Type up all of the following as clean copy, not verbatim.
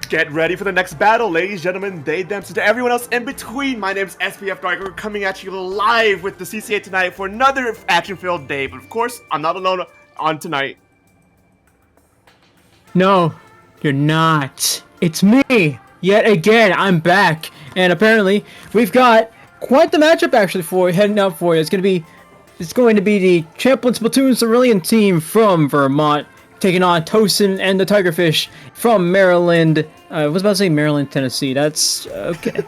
Get ready for the next battle, ladies and gentlemen, they, them, to everyone else in between. My name is SPF Dark. We're coming at you live with the CCA tonight for another action-filled day. But of course, I'm not alone on tonight. No, you're not. It's me. Yet again, I'm back. And apparently, we've got quite the matchup actually for heading out for you. It's going to be the Champlain Splatoon Cerulean team from Vermont taking on Towson and the Tigerfish from Maryland. I was about to say Maryland, Tennessee. That's okay.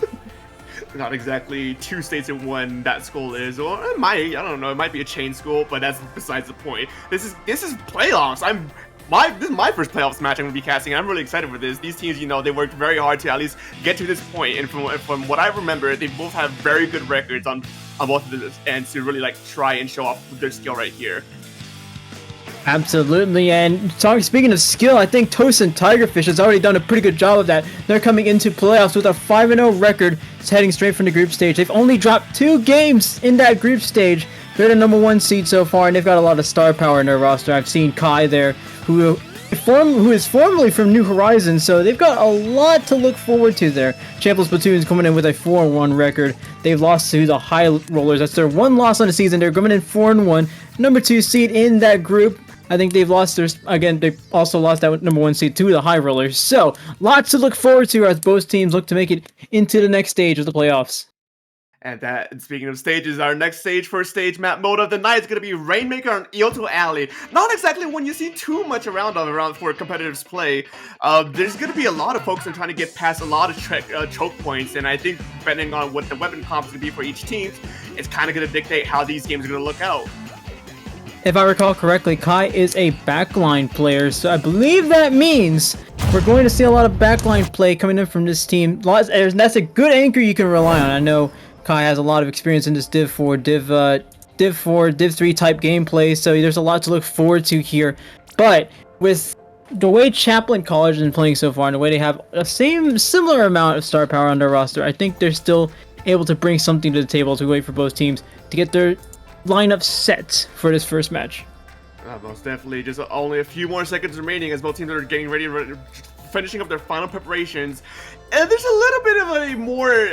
Not exactly two states in one that school is, or it might, I don't know, it might be a chain school, but that's besides the point. This is playoffs. This is my first playoffs match I'm going to be casting, and I'm really excited for this. These teams, you know, they worked very hard to at least get to this point, and from what I remember, they both have very good records on both of this ends to really like try and show off their skill right here. Absolutely, and speaking of skill, I think Towson Tigerfish has already done a pretty good job of that. They're coming into playoffs with a 5-0 record. It's heading straight from the group stage. They've only dropped 2 games in that group stage. They're the #1 seed so far, and they've got a lot of star power in their roster. I've seen Kai there, who is formerly from New Horizons, so they've got a lot to look forward to there. Champlain Splatoon is coming in with a 4-1 record. They've lost to the High Rollers. That's their one loss on the season. They're coming in 4-1, #2 seed in that group. I think they've lost they also lost that #1 seed to the High Rollers. So, lots to look forward to as both teams look to make it into the next stage of the playoffs. And speaking of stages, our next stage, first stage map mode of the night is going to be Rainmaker on Ioto Alley. Not exactly one you see too much around for competitive play. There's going to be a lot of folks that are trying to get past a lot of choke points, and I think depending on what the weapon comp is going to be for each team, it's kind of going to dictate how these games are going to look out. If I recall correctly, Kai is a backline player, so I believe that means we're going to see a lot of backline play coming in from this team. That's a good anchor you can rely on. I know Kai has a lot of experience in this Div 4, Div 3 type gameplay, so there's a lot to look forward to here. But with the way Champlain College has been playing so far, and the way they have a similar amount of star power on their roster, I think they're still able to bring something to the table to wait for both teams to get their lineup set for this first match. Most definitely. Just only a few more seconds remaining as both teams are getting ready, finishing up their final preparations. And there's a little bit of a more,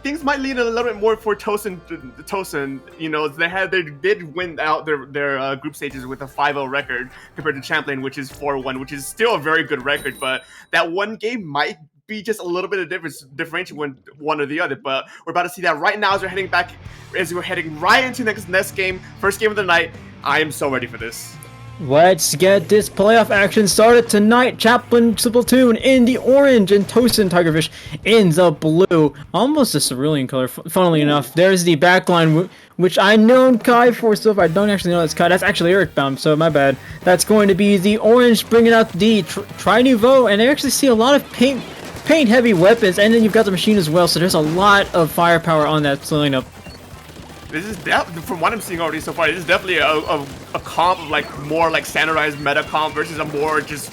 things might lean a little bit more for Towson. You know, they did win out their group stages with a 5-0 record compared to Champlain, which is 4-1, which is still a very good record, but that one game might be just a little bit of differential one or the other. But we're about to see that right now as we're heading right into next game, first game of the night. I am so ready for this. Let's get this playoff action started tonight. Champlain Splatoon in the orange and Towson Tigerfish in the blue. Almost a cerulean color, funnily enough. There's the backline, which I know Kai for, so if I don't actually know that's Kai, that's actually Eric Baum, so my bad. That's going to be the orange bringing out the Tri-Nouveau, and I actually see a lot of paint-heavy weapons, and then you've got the machine as well, so there's a lot of firepower on that lineup. This is from what I'm seeing already so far, this is definitely a comp of like more like standardized meta comp versus a more just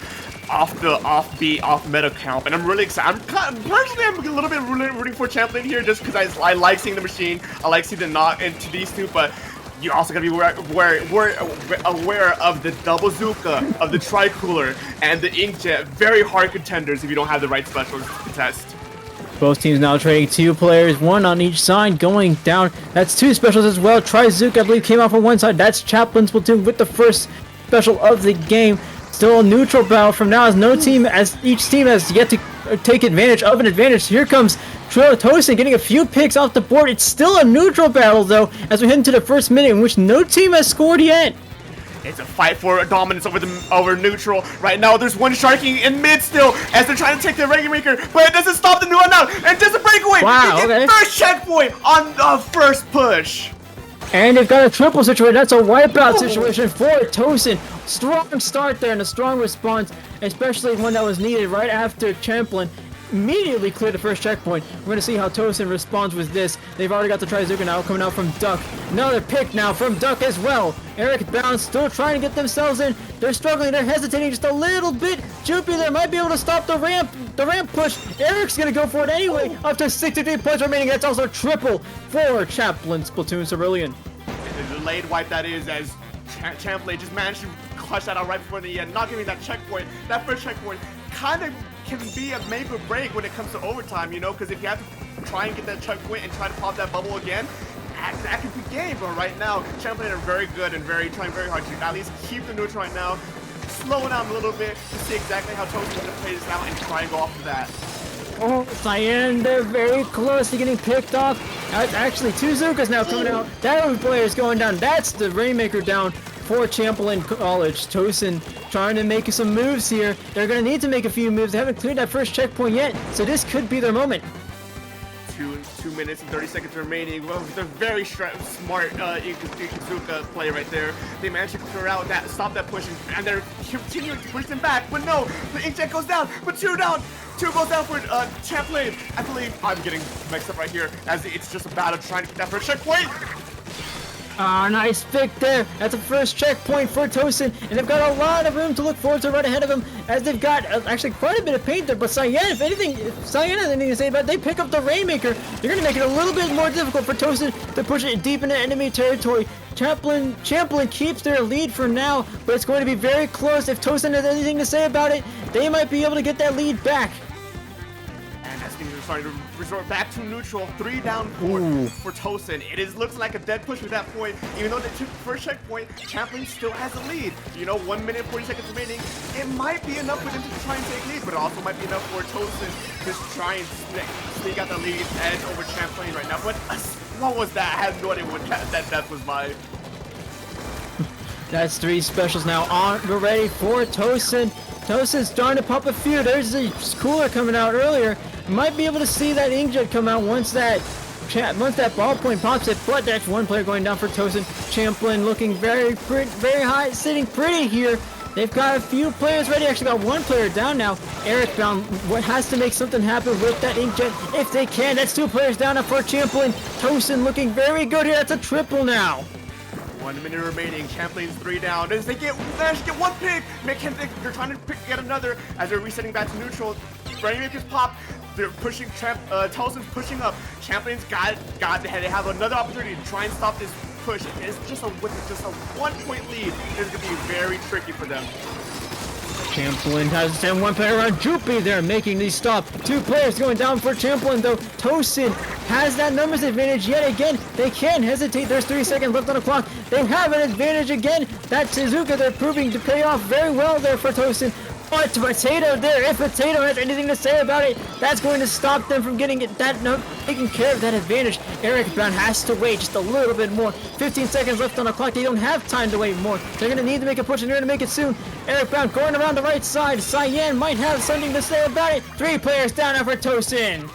off-beat, off-meta comp, and I'm really excited. I'm a little bit rooting for Champlain here just because I like seeing the machine, I like seeing the knock into these two, but you also gotta be aware of the double Zuka, of the Tri-Cooler, and the Inkjet. Very hard contenders if you don't have the right specials to contest. Both teams now trading 2 players, 1 on each side, going down. That's 2 specials as well. Tri-Zook, I believe, came out from one side. That's Champlain Splatoon with the first special of the game. Still a neutral battle from now, as each team has yet to take advantage of an advantage. Here comes Towson getting a few picks off the board. It's still a neutral battle, though, as we head into the first minute in which no team has scored yet. It's a fight for dominance over neutral. Right now, there's one sharking in mid still as they're trying to take the Rainmaker, but it doesn't stop the new one out. And just a breakaway. Wow, okay. First checkpoint on the first push. And they've got a triple situation. That's a wipeout situation for Towson. Strong start there and a strong response, especially one that was needed right after Champlain immediately cleared the first checkpoint. We're going to see how Towson responds with this. They've already got the Trizuka now coming out from Duck. Another pick now from Duck as well. Eric Bounce still trying to get themselves in. They're struggling. They're hesitating just a little bit. Jupi there might be able to stop the ramp push. Eric's going to go for it anyway. Up to 63 points remaining. That's also triple for Champlain Splatoon Cerulean. And the delayed wipe that is as Champlain just managed to clutch that out right before the end, not giving that checkpoint, that first checkpoint. kind of can be a make or break when it comes to overtime, you know, because if you have to try and get that checkpoint and try to pop that bubble again, that could be game. But right now, Champlain are very good and trying very hard to at least keep the neutral right now, slow it down a little bit to see exactly how Towson's going to play this out and try and go off of that. Oh, Cyan, they're very close to getting picked off. Actually, two Zukas now coming out. That player is going down. That's the Rainmaker down for Champlain College. Towson trying to make some moves here. They're going to need to make a few moves. They haven't cleared that first checkpoint yet, so this could be their moment. 2 minutes and 30 seconds remaining. Well, they're very smart Ikuzuka play right there. They managed to clear out that, stop that push, and they're continuing to push them back. But no, the inkjet goes down, but 2 down. 2 goes down for Champlain. I believe I'm getting mixed up right here, as it's just a battle trying to get that first checkpoint. Ah, nice pick there. That's the first checkpoint for Towson, and they've got a lot of room to look forward to right ahead of them, as they've got actually quite a bit of paint there. But Cyan, if anything, if Cyan has anything to say about it, they pick up the Rainmaker. They're going to make it a little bit more difficult for Towson to push it deep into enemy territory. Champlain keeps their lead for now, but it's going to be very close. If Towson has anything to say about it, they might be able to get that lead back. They're starting to resort back to neutral. 3 down for Towson. It looks like a dead push at that point. Even though they took the first checkpoint, Champlain still has the lead. You know, 1 minute 40 seconds remaining. It might be enough for them to try and take lead, but it also might be enough for Towson to just try and sneak out the lead edge over Champlain right now. But what was that? I have no idea what that was by. That's 3 specials now on. We're ready for Towson. Towson's starting to pop a few. There's a cooler coming out earlier. Might be able to see that inkjet come out once that ballpoint pops it, but that's 1 player going down for Towson. Champlain looking very high, sitting pretty here. They've got a few players ready. Actually got 1 player down now. Eric Brown has to make something happen with that inkjet if they can. That's 2 players down now for Champlain. Towson looking very good here. That's a triple now. 1 minute remaining. Champlain's 3 down. As they manage to get 1 pick, they're trying to get another as they're resetting back to neutral. Rainmakers pop. They're pushing. Towson's pushing up. Champlain's got they have another opportunity to try and stop this push. It's just with just a 1-point lead. It's gonna be very tricky for them. Champlain has sent 1 player around Joopy there, making these stop. 2 players going down for Champlain, though. Towson has that numbers advantage yet again. They can't hesitate. There's 3 seconds left on the clock. They have an advantage again. That Suzuka, they're proving to pay off very well there for Towson. But Potato there, if Potato has anything to say about it, that's going to stop them from taking care of that advantage. Eric Brown has to wait just a little bit more. 15 seconds left on the clock. They don't have time to wait more. They're going to need to make a push, and they're going to make it soon. Eric Brown going around the right side. Cyan might have something to say about it. 3 players down now for Towson.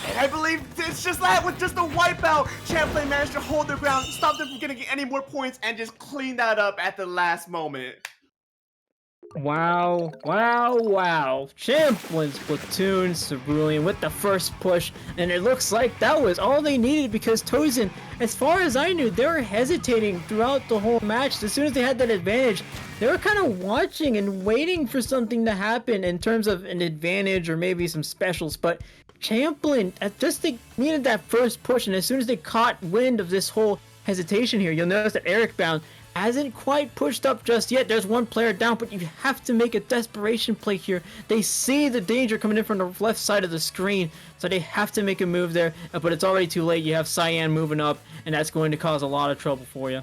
And I believe it's just that with just a wipeout, Champlain managed to hold their ground, stop them from getting any more points, and just clean that up at the last moment. Wow. Champlain's Splatoon, Cerulean with the first push, and it looks like that was all they needed, because Towson, as far as I knew, they were hesitating throughout the whole match. As soon as they had that advantage, they were kind of watching and waiting for something to happen in terms of an advantage or maybe some specials, but Champlain, they needed that first push, and as soon as they caught wind of this whole hesitation here, you'll notice that Eric Brown hasn't quite pushed up just yet. There's 1 player down, but you have to make a desperation play here. They see the danger coming in from the left side of the screen, so they have to make a move there, but it's already too late. You have Cyan moving up, and that's going to cause a lot of trouble for you.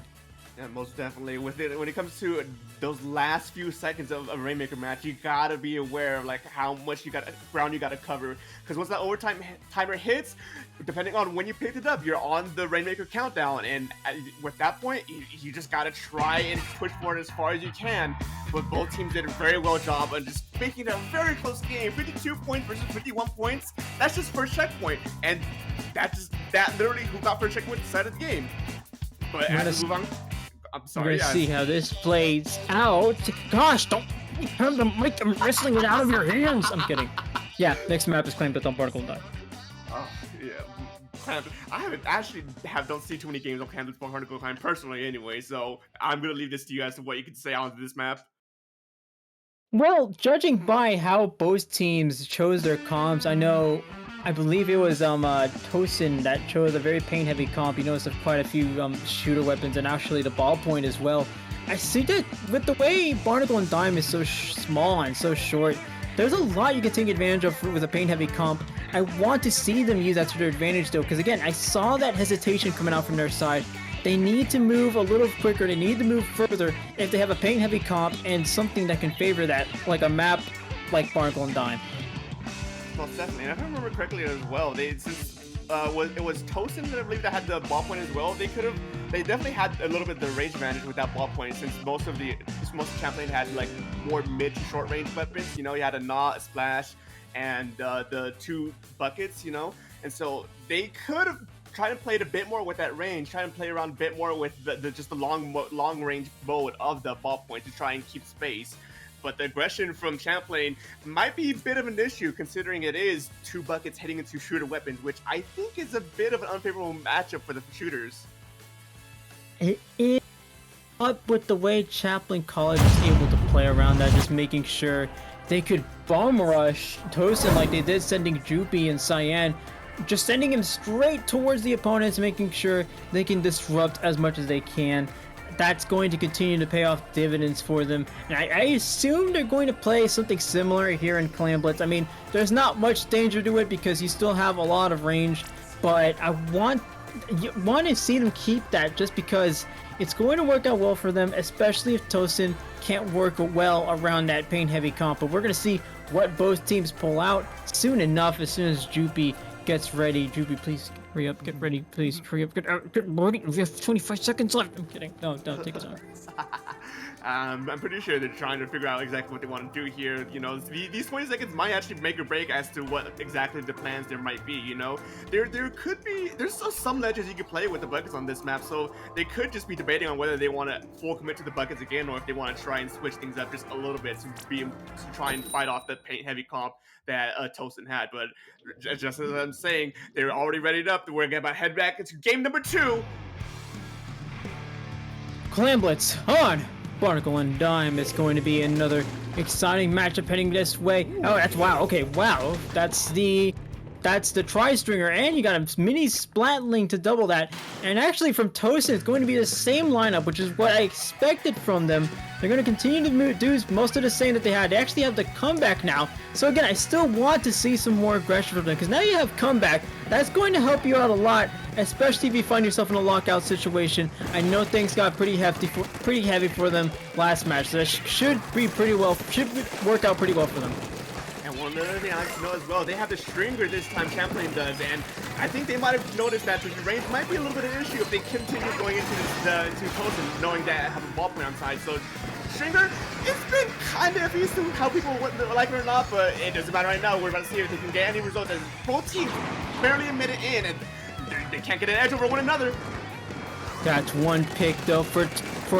Yeah, most definitely. When it comes to those last few seconds of a Rainmaker match, you gotta be aware of like how much ground you gotta cover. Because once that overtime timer hits, depending on when you picked it up, you're on the Rainmaker countdown, and with that point, you just gotta try and push for it as far as you can. But both teams did a very well job on just making it a very close game. 52 points versus 51 points. That's just first checkpoint, and that literally who got first checkpoint decided the game. But as we move on. I'm sorry. We're gonna see how this plays out. Gosh, don't turn the mic. I'm wrestling it out of your hands. I'm kidding. Yeah, next map is Claimed on Particle Die. Oh, yeah. Don't see too many games on Claimed on Particle Climb personally anyway, so I'm gonna leave this to you as to what you can say on this map. Well, judging by how both teams chose their comps, I believe it was Towson that chose a very paint-heavy comp. You notice there's quite a few shooter weapons, and actually the ballpoint as well. I see that with the way Barnacle and Dime is so small and so short, There's a lot you can take advantage of with a paint-heavy comp. I want to see them use that to their advantage, though, because again, I saw that hesitation coming out from their side. They need to move a little quicker. They need to move further if they have a paint-heavy comp and something that can favor that, like a map like Barnacle and Dime. Most definitely. And if I remember correctly as well, it was Towson that I believe that had the ball point as well. They definitely had a little bit of the range advantage with that ball point, since most of Champlain had like more mid to short range weapons. You know, you had a Gnaw, a Splash, and the 2 buckets. You know, and so they could have tried to play it a bit more with that range, try and play around a bit more with the long range mode of the ball point to try and keep space. But the aggression from Champlain might be a bit of an issue, considering it is 2 buckets heading into shooter weapons, which I think is a bit of an unfavorable matchup for the shooters. It is up with the way Champlain College was able to play around that, just making sure they could bomb rush Towson like they did, sending Jupi and Cyan, just sending him straight towards the opponents, making sure they can disrupt as much as they can. That's going to continue to pay off dividends for them. And I assume they're going to play something similar here in Clan Blitz. I mean, there's not much danger to it because you still have a lot of range, but I want to see them keep that, just because it's going to work out well for them, especially if Towson can't work well around that paint-heavy comp. But we're going to see what both teams pull out soon enough, as soon as Jupi gets ready. Jupi, please hurry up, get ready, please hurry up, get ready. We have 25 seconds left. I'm kidding. No, don't take us off. I'm pretty sure they're trying to figure out exactly what they want to do here. You know, these 20 seconds might actually make or break as to what exactly the plans there might be. You know, there's still some ledges you can play with the buckets on this map, so they could just be debating on whether they want to full commit to the buckets again, or if they want to try and switch things up just a little bit to try and fight off the paint heavy comp that Towson had. But just as I'm saying, they're already readied up. We're gonna head back into game number 2. Clan Blitz on Barnacle and Dime. It's going to be another exciting matchup heading this way. Oh, that's wow. Okay, wow. That's the tri-stringer, and you got a mini Splatling to double that. And actually from Towson, it's going to be the same lineup, which is what I expected from them. They're going to continue to do most of the same that they had. They actually have the comeback now. So again, I still want to see some more aggression from them, because now you have comeback. That's going to help you out a lot, especially if you find yourself in a lockout situation. I know things got pretty heavy for them last match, so that should work out pretty well for them. And one other thing I like to know as well, they have the stringer this time, Champlain does, and I think they might have noticed that the range might be a little bit of an issue if they continue going into Towson, knowing that I have a ball play on side. So stringer, it's been kind of iffy to how people would like it or not, but it doesn't matter right now. We're about to see if they can get any results, as both teams barely a minute in, and they can't get an edge over one another. That's one pick though for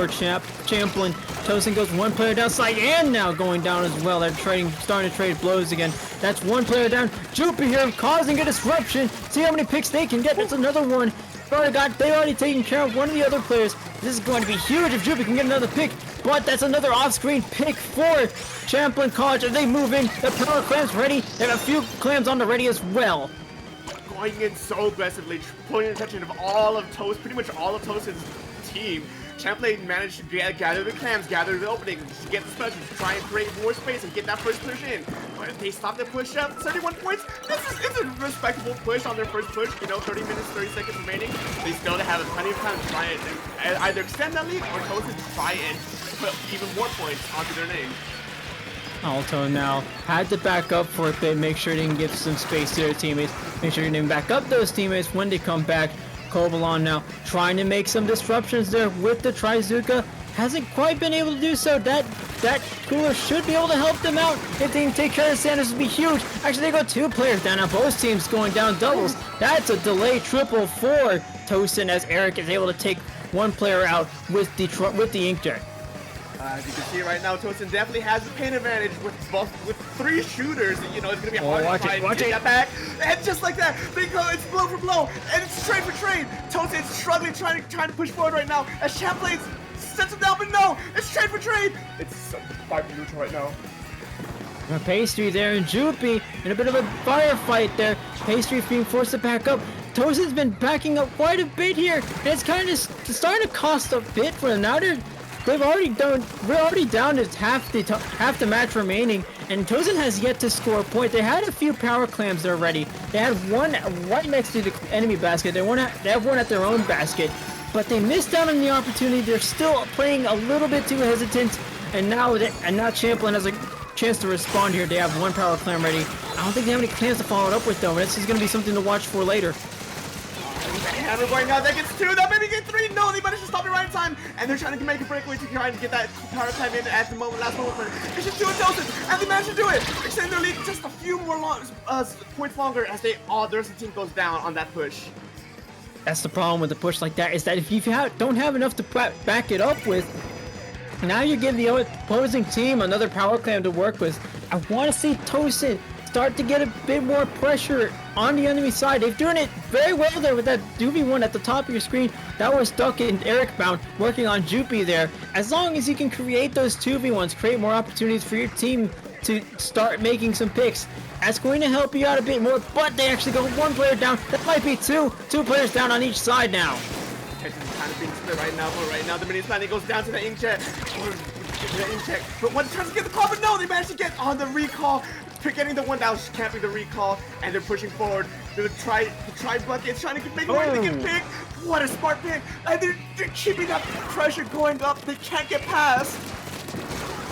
Champlain. Towson goes one player down, and now going down as well. They're starting to trade blows again. That's one player down. Jupi here causing a disruption. See how many picks they can get. That's another one. They already taken care of one of the other players. This is going to be huge if Jupi can get another pick. But that's another off-screen pick for Champlain College as they move in. The power clams ready. They have a few clams on the ready as well. Going in so aggressively, pulling the attention of all of pretty much all of Towson's team. Champlain managed to gather the clams, gather the opening, get the specials, try and create more space and get that first push in. But if they stop the push up, 31 points, it's a respectable push on their first push. You know, 30 minutes, 30 seconds remaining. They still have plenty of time to try and either extend that lead or Towson try and put even more points onto their name. Alto now had to back up for a bit, make sure they can give some space to their teammates, make sure they can back up those teammates when they come back. Kovalon now trying to make some disruptions there with the Trizuka. Hasn't quite been able to do so. That cooler should be able to help them out. If they can take care of Sanders, would be huge. Actually, they got 2 players down now. Both teams going down doubles. That's a delay triple for Towson, as Eric is able to take 1 player out with the Inkjet. As you can see right now, Towson definitely has the paint advantage with 3 shooters. You know, it's going to be hard to try and get that back. And just like that, they go, it's blow for blow, and it's trade for trade. Towson's struggling, trying to push forward right now, as Champlain sets him down, but no, it's trade for trade. It's 5 neutral right now. Pastry there and Jupi in a bit of a firefight there. Pastry being forced to back up. Towson's been backing up quite a bit here, and it's kind of starting to cost a bit for them. Now we're already down to half the match remaining, and Towson has yet to score a point. They had a few power clams there already. They had one right next to the enemy basket. They have one at their own basket, but they missed out on the opportunity. They're still playing a little bit too hesitant, and now Champlain has a chance to respond here. They have one power clam ready. I don't think they have any clams to follow it up with, though, and this is going to be something to watch for later. Hammer going out, that gets 2, that maybe get 3, no, they managed to stop it right in time, and they're trying to make a breakaway to try and get that power climb in at the moment, last moment, but it's just 2 and Towson, and they managed to do it, extending their lead just a few more points longer as the rest of the team goes down on that push. That's the problem with a push like that, is that if you don't have enough to back it up with, now you give the opposing team another power clam to work with. I want to see Towson start to get a bit more pressure on the enemy side. They're doing it very well there with that 2v1 at the top of your screen. That was Duck and Eric bound working on Jupy there. As long as you can create those 2v1s, create more opportunities for your team to start making some picks, that's going to help you out a bit more. But they actually go 1 player down. That might be 2 players down on each side now. It's kind of being split right now, but right now the mini planning goes down to the ink check. But one tries to get the call, but no, they managed to get on the recall. Getting the one that was camping the recall, and they're pushing forward. The try bucket, trying to make a way to get pick. What a smart pick! And they're keeping that pressure going up. They can't get past.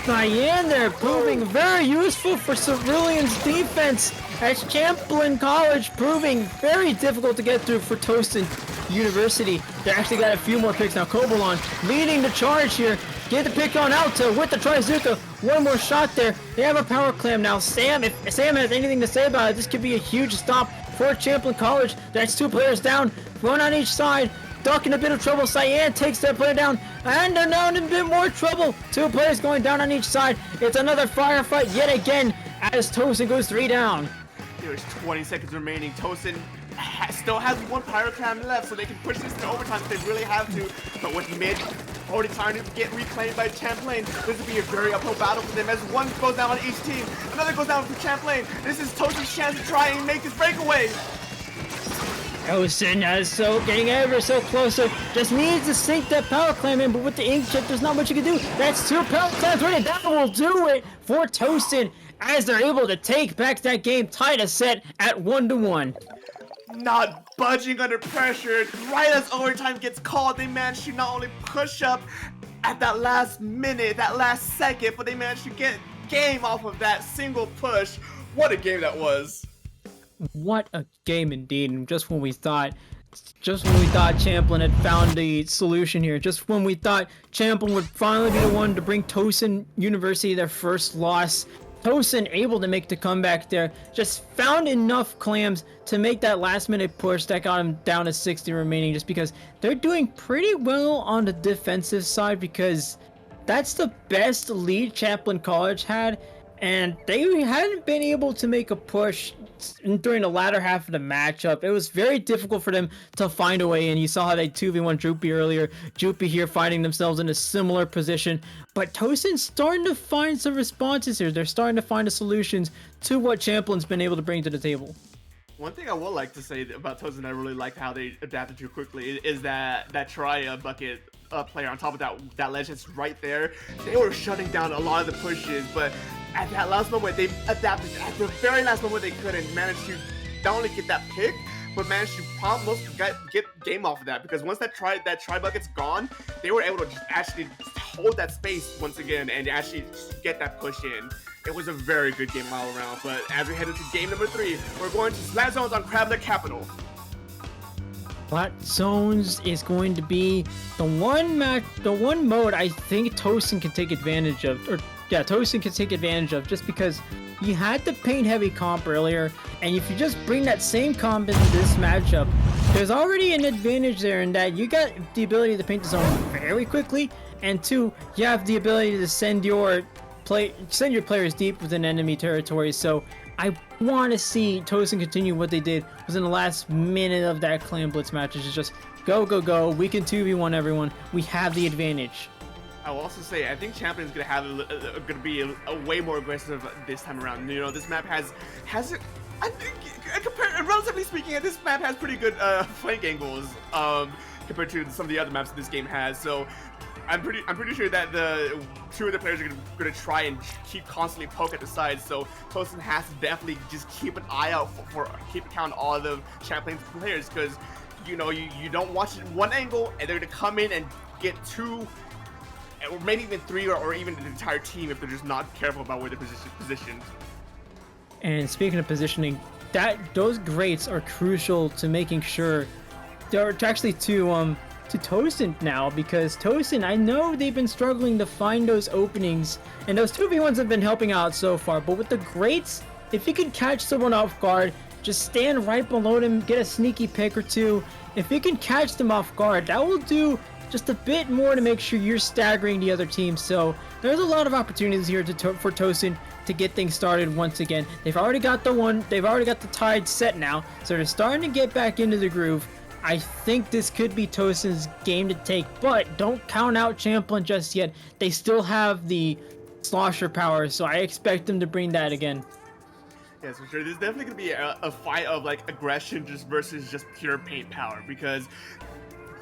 Cyan there proving very useful for Cerulean's defense, as Champlain College proving very difficult to get through for Towson University. They actually got a few more picks now. Kobolon leading the charge here. Get the pick on out to with the Trizuka. One more shot there. They have a power clam now. Sam, if Sam has anything to say about it, this could be a huge stop for Champlain College. That's 2 players down, 1 on each side. Duck in a bit of trouble. Cyan takes that player down, and they're now in a bit more trouble. 2 players going down on each side. It's another firefight yet again as Towson goes 3 down. There's 20 seconds remaining. Towson still has 1 power clam left, so they can push this to overtime if they really have to. But with mid already trying to get reclaimed by Champlain, this will be a very uphill battle for them as 1 goes down on each team. Another goes down for Champlain. This is Towson's chance to try and make this breakaway. Towson is getting ever so closer. Just needs to sink that power clam in, but with the ink chip, there's not much you can do. That's 2 power clams ready. That will do it for Towson as they're able to take back that game, tied a set at 1-1. Not budging under pressure. Right as overtime gets called, they managed to not only push up at that last minute, that last second, but they managed to get game off of that single push. What a game that was. What a game indeed. And just when we thought Champlain had found the solution here, just when we thought Champlain would finally be the one to bring Towson University their first loss, Towson able to make the comeback there, just found enough clams to make that last minute push that got him down to 60 remaining, just because they're doing pretty well on the defensive side, because that's the best lead Champlain College had, and they hadn't been able to make a push during the latter half of the matchup. It was very difficult for them to find a way, and you saw how they 2v1 Jupy earlier. Jupy here finding themselves in a similar position, but Towson's starting to find some responses here. They're starting to find the solutions to what Champlain's been able to bring to the table. One thing I would like to say about Towson, I really liked how they adapted to quickly, is that try bucket player on top of that ledge that's right there. They were shutting down a lot of the pushes, but at that last moment, they adapted. At the very last moment, they could and managed to not only get that pick, but managed to almost get game off of that. Because once that try bucket's gone, they were able to just actually hold that space once again and actually get that push in. It was a very good game all around. But as we head into game number 3, we're going to Splat Zones on Crabler Capital. Splat Zones is going to be the one mode I think Towson can take advantage of, Towson can take advantage of, just because you had the paint heavy comp earlier, and if you just bring that same comp into this matchup, there's already an advantage there in that you got the ability to paint the zone very quickly, and 2, you have the ability to send your players deep within enemy territory. So I want to see Towson continue what they did within the last minute of that Clan Blitz match. It's just go, go, go. We can 2v1 everyone. We have the advantage. I will also say, I think Champlain is gonna be a way more aggressive this time around. You know, this map has I think, relatively speaking, this map has pretty good flank angles compared to some of the other maps this game has. So I'm pretty sure that the two of the players are gonna try and keep constantly poke at the sides. So Towson has to definitely just keep an eye out for keep count all of the Champlain's players, because you know you don't watch it one angle and they're gonna come in and get two, or maybe even three, or even an entire team if they're just not careful about where they're positioned. And speaking of positioning, those grates are crucial to making sure they're actually to Towson now, because Towson, I know they've been struggling to find those openings, and those 2v1s have been helping out so far, but with the grates, if you can catch someone off guard, just stand right below them, get a sneaky pick or two. If you can catch them off guard, that will do just a bit more to make sure you're staggering the other team. So there's a lot of opportunities here for Towson to get things started once again. They've already got the tide set now, so they're starting to get back into the groove. I think this could be Towson's game to take, but don't count out Champlain just yet. They still have the slosher power, so I expect them to bring that again. Yes, for sure. There's definitely going to be a fight of like aggression versus just pure paint power, because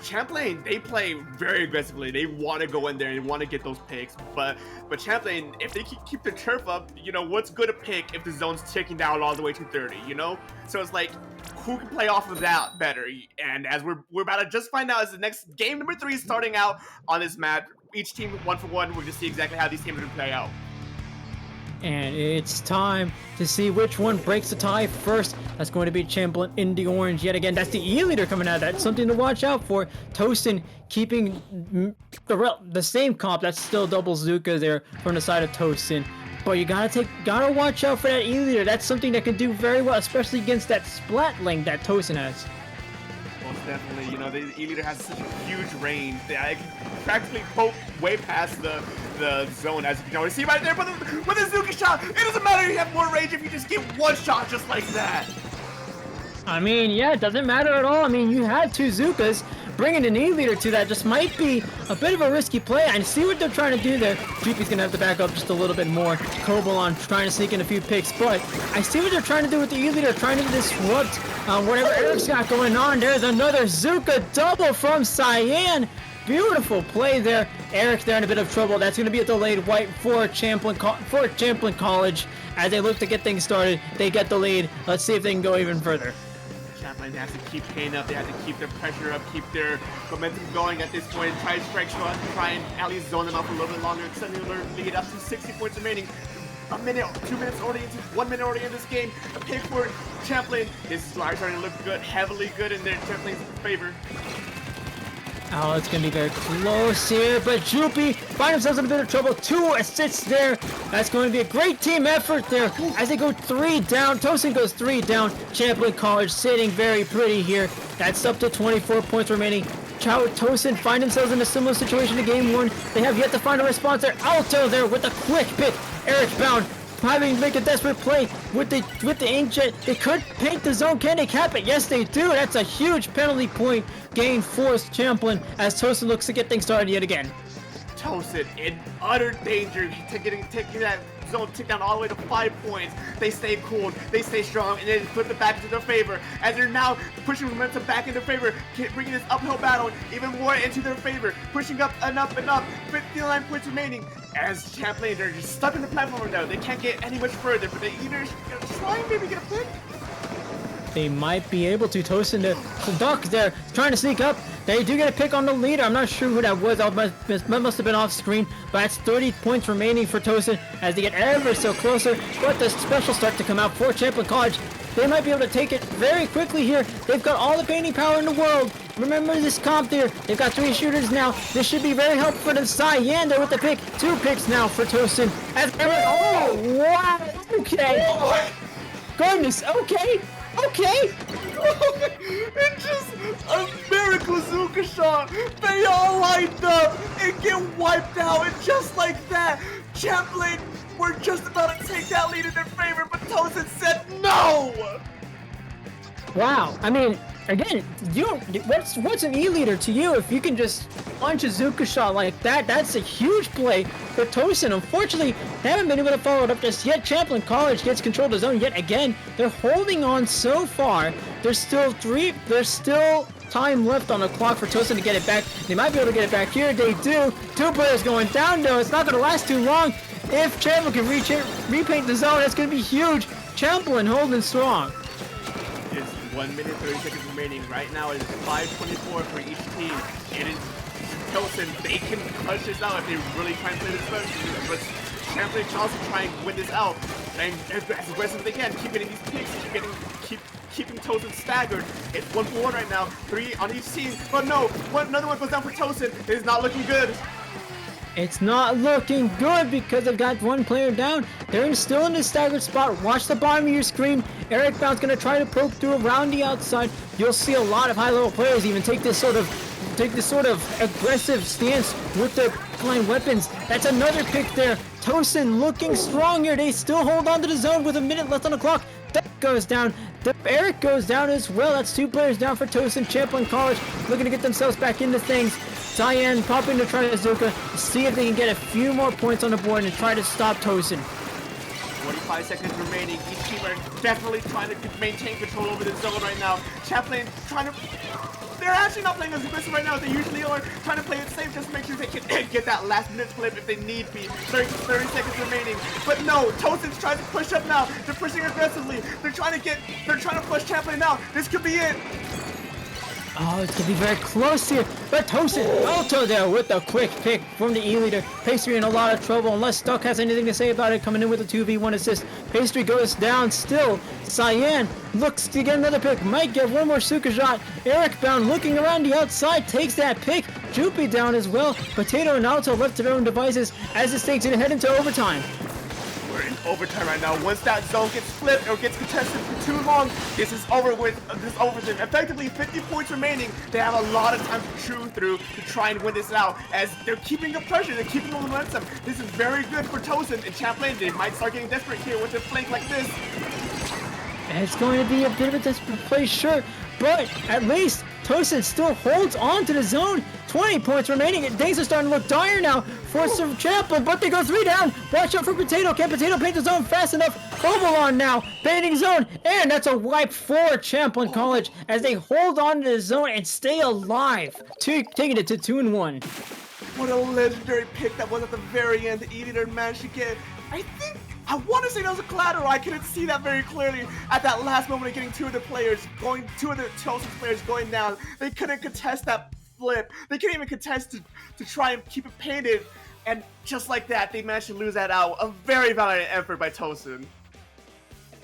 Champlain, they play very aggressively. They want to go in there and want to get those picks, but Champlain, if they keep their turf up, you know, what's good a pick if the zone's ticking down all the way to 30, you know? So it's like, who can play off of that better? And as we're about to just find out, as the next game number 3 is starting out on this map, each team 1 for 1, we're going to see exactly how these teams are going to play out. And it's time to see which one breaks the tie first. That's going to be Champlain in the orange yet again. That's the E-leader coming out. That's something to watch out for. Towson keeping the same comp. That's still double Zuka there from the side of Towson. But you gotta watch out for that E-leader. That's something that can do very well, especially against that splat link that Towson has. Most definitely. You know, the E-leader has such a huge range. They practically poke way past the zone, as you can already see right there. But with a Zuka shot, it doesn't matter if you have more range if you just get one shot just like that. I mean, yeah, it doesn't matter at all. I mean, you had 2 Zukas. Bringing an E-leader to that just might be a bit of a risky play. I see what they're trying to do there. Jupi's going to have to back up just a little bit more. Kobolon trying to sneak in a few picks, but I see what they're trying to do with the E-leader, trying to disrupt whatever Eric's got going on. There's another Zuka double from Cyan. Beautiful play there. Eric there in a bit of trouble. That's going to be a delayed wipe for Champlain College. As they look to get things started, they get the lead. Let's see if they can go even further. Champlain has to keep pain up, they have to keep their pressure up, keep their momentum going at this point, try to strike shot, try and at least zone them up a little bit longer, extending their lead up to 60 points remaining. A minute, 2 minutes already into, 1 minute already in this game. A pick for Champlain. This is starting to look good, heavily good in their Champlain's favor. Oh, it's going to be very close here, but Jupi find themselves in a bit of trouble. 2 assists there. That's going to be a great team effort there as they go 3 down. Towson goes 3 down. Champlain College sitting very pretty here. That's up to 24 points remaining. Towson find themselves in a similar situation to game 1. They have yet to find a response there. Alto there with a quick pick. Eric Bound having to make a desperate play with the inkjet. They could paint the zone. Can they cap it? Yes, they do. That's a huge penalty point gain for Champlain as Towson looks to get things started yet again. Towson in utter danger, taking that zone tick down all the way to 5 points. They stay cool, they stay strong, and then flip it back into their favor. As they're now pushing momentum back in their favor, bringing this uphill battle even more into their favor, pushing up and up and up. 59 points remaining. As Champlain, they're just stuck in the platform now. They can't get any much further, but they either try and maybe get a pick. They might be able to. Towson to duck there, trying to sneak up. They do get a pick on the leader. I'm not sure who that was. That must have been off screen. But that's 30 points remaining for Towson as they get ever so closer. But the special start to come out for Champlain College. They might be able to take it very quickly here. They've got all the painting power in the world. Remember this comp there. They've got 3 shooters now. This should be very helpful for them. Cyan there with the pick. 2 picks now for Towson. As oh, wow. Okay. Oh goodness. Okay. Okay! It's just a miracle Zuka shot! They all lined up and get wiped out, and just like that, Champlain were just about to take that lead in their favor, but Towson said no! Wow, I mean, again, what's an E-leader to you if you can just launch a Zuka shot like that? That's a huge play for Towson. Unfortunately, they haven't been able to follow it up just yet. Champlain College gets control of the zone yet again. They're holding on so far. There's still time left on the clock for Towson to get it back. They might be able to get it back here. They do. 2 players going down, though. It's not going to last too long. If Champlain can repaint the zone, that's going to be huge. Champlain holding strong. It's 1 minute 30 seconds remaining. Right now it is 5:24 for each team. It is Towson. They can clutch this out if they really try and play this first. But Champlain and Towson try and win this out. And as aggressive as they can, keep getting these picks, keeping Towson staggered. It's 1-for-1 right now. 3 on each team. But no, another one goes down for Towson. It is not looking good. It's not looking good because they've got 1 player down. They're still in the staggered spot. Watch the bottom of your screen. Eric Bound's going to try to poke through around the outside. You'll see a lot of high-level players even take this sort of aggressive stance with their flying weapons. That's another pick there. Towson looking strong here. They still hold on to the zone with a minute left on the clock. That goes down. Eric goes down as well. That's 2 players down for Towson. Champlain College looking to get themselves back into things. Cyan popping to try to Zuka, see if they can get a few more points on the board and try to stop Towson. 45 seconds remaining. Each team are definitely trying to maintain control over the zone right now. Champlain trying to... They're actually not playing as aggressive right now as they usually are. Trying to play it safe just to make sure they can get that last minute flip if they need be. 30 seconds remaining. But no, Towson's trying to push up now. They're pushing aggressively. They're trying to push Champlain now. This could be it. Oh, it's going to be very close here. But Towson, Alto there with a quick pick from the E-leader. Pastry in a lot of trouble unless Stuck has anything to say about it, coming in with a 2v1 assist. Pastry goes down still. Cyan looks to get another pick. Might get one more Suka shot. Eric Bound looking around the outside, takes that pick. Joopy down as well. Potato and Alto left to their own devices as this thing's going to head into overtime. We're in overtime right now. Once that zone gets flipped or gets contested for too long, this is over with. Effectively 50 points remaining. They have a lot of time to chew through to try and win this out. As they're keeping the pressure, they're keeping the momentum. This is very good for Towson and Champlain. They might start getting desperate here with their flank like this. It's going to be a bit of a desperate play, sure, but at least Towson still holds on to the zone. 20 points remaining, and things are starting to look dire now for Champlain, but they go 3 down. Watch out for Potato. Can Potato paint the zone fast enough? Obalon now, painting zone, and that's a wipe for Champlain College as they hold on to the zone and stay alive, taking it to 2-1. What a legendary pick that was at the very end. The E-leader managed to get, I want to say that was a collateral. I couldn't see that very clearly at that last moment of getting two of the Towson players going down. They couldn't contest that flip. They couldn't even contest to try and keep it painted. And just like that, they managed to lose that out. A very valiant effort by Towson.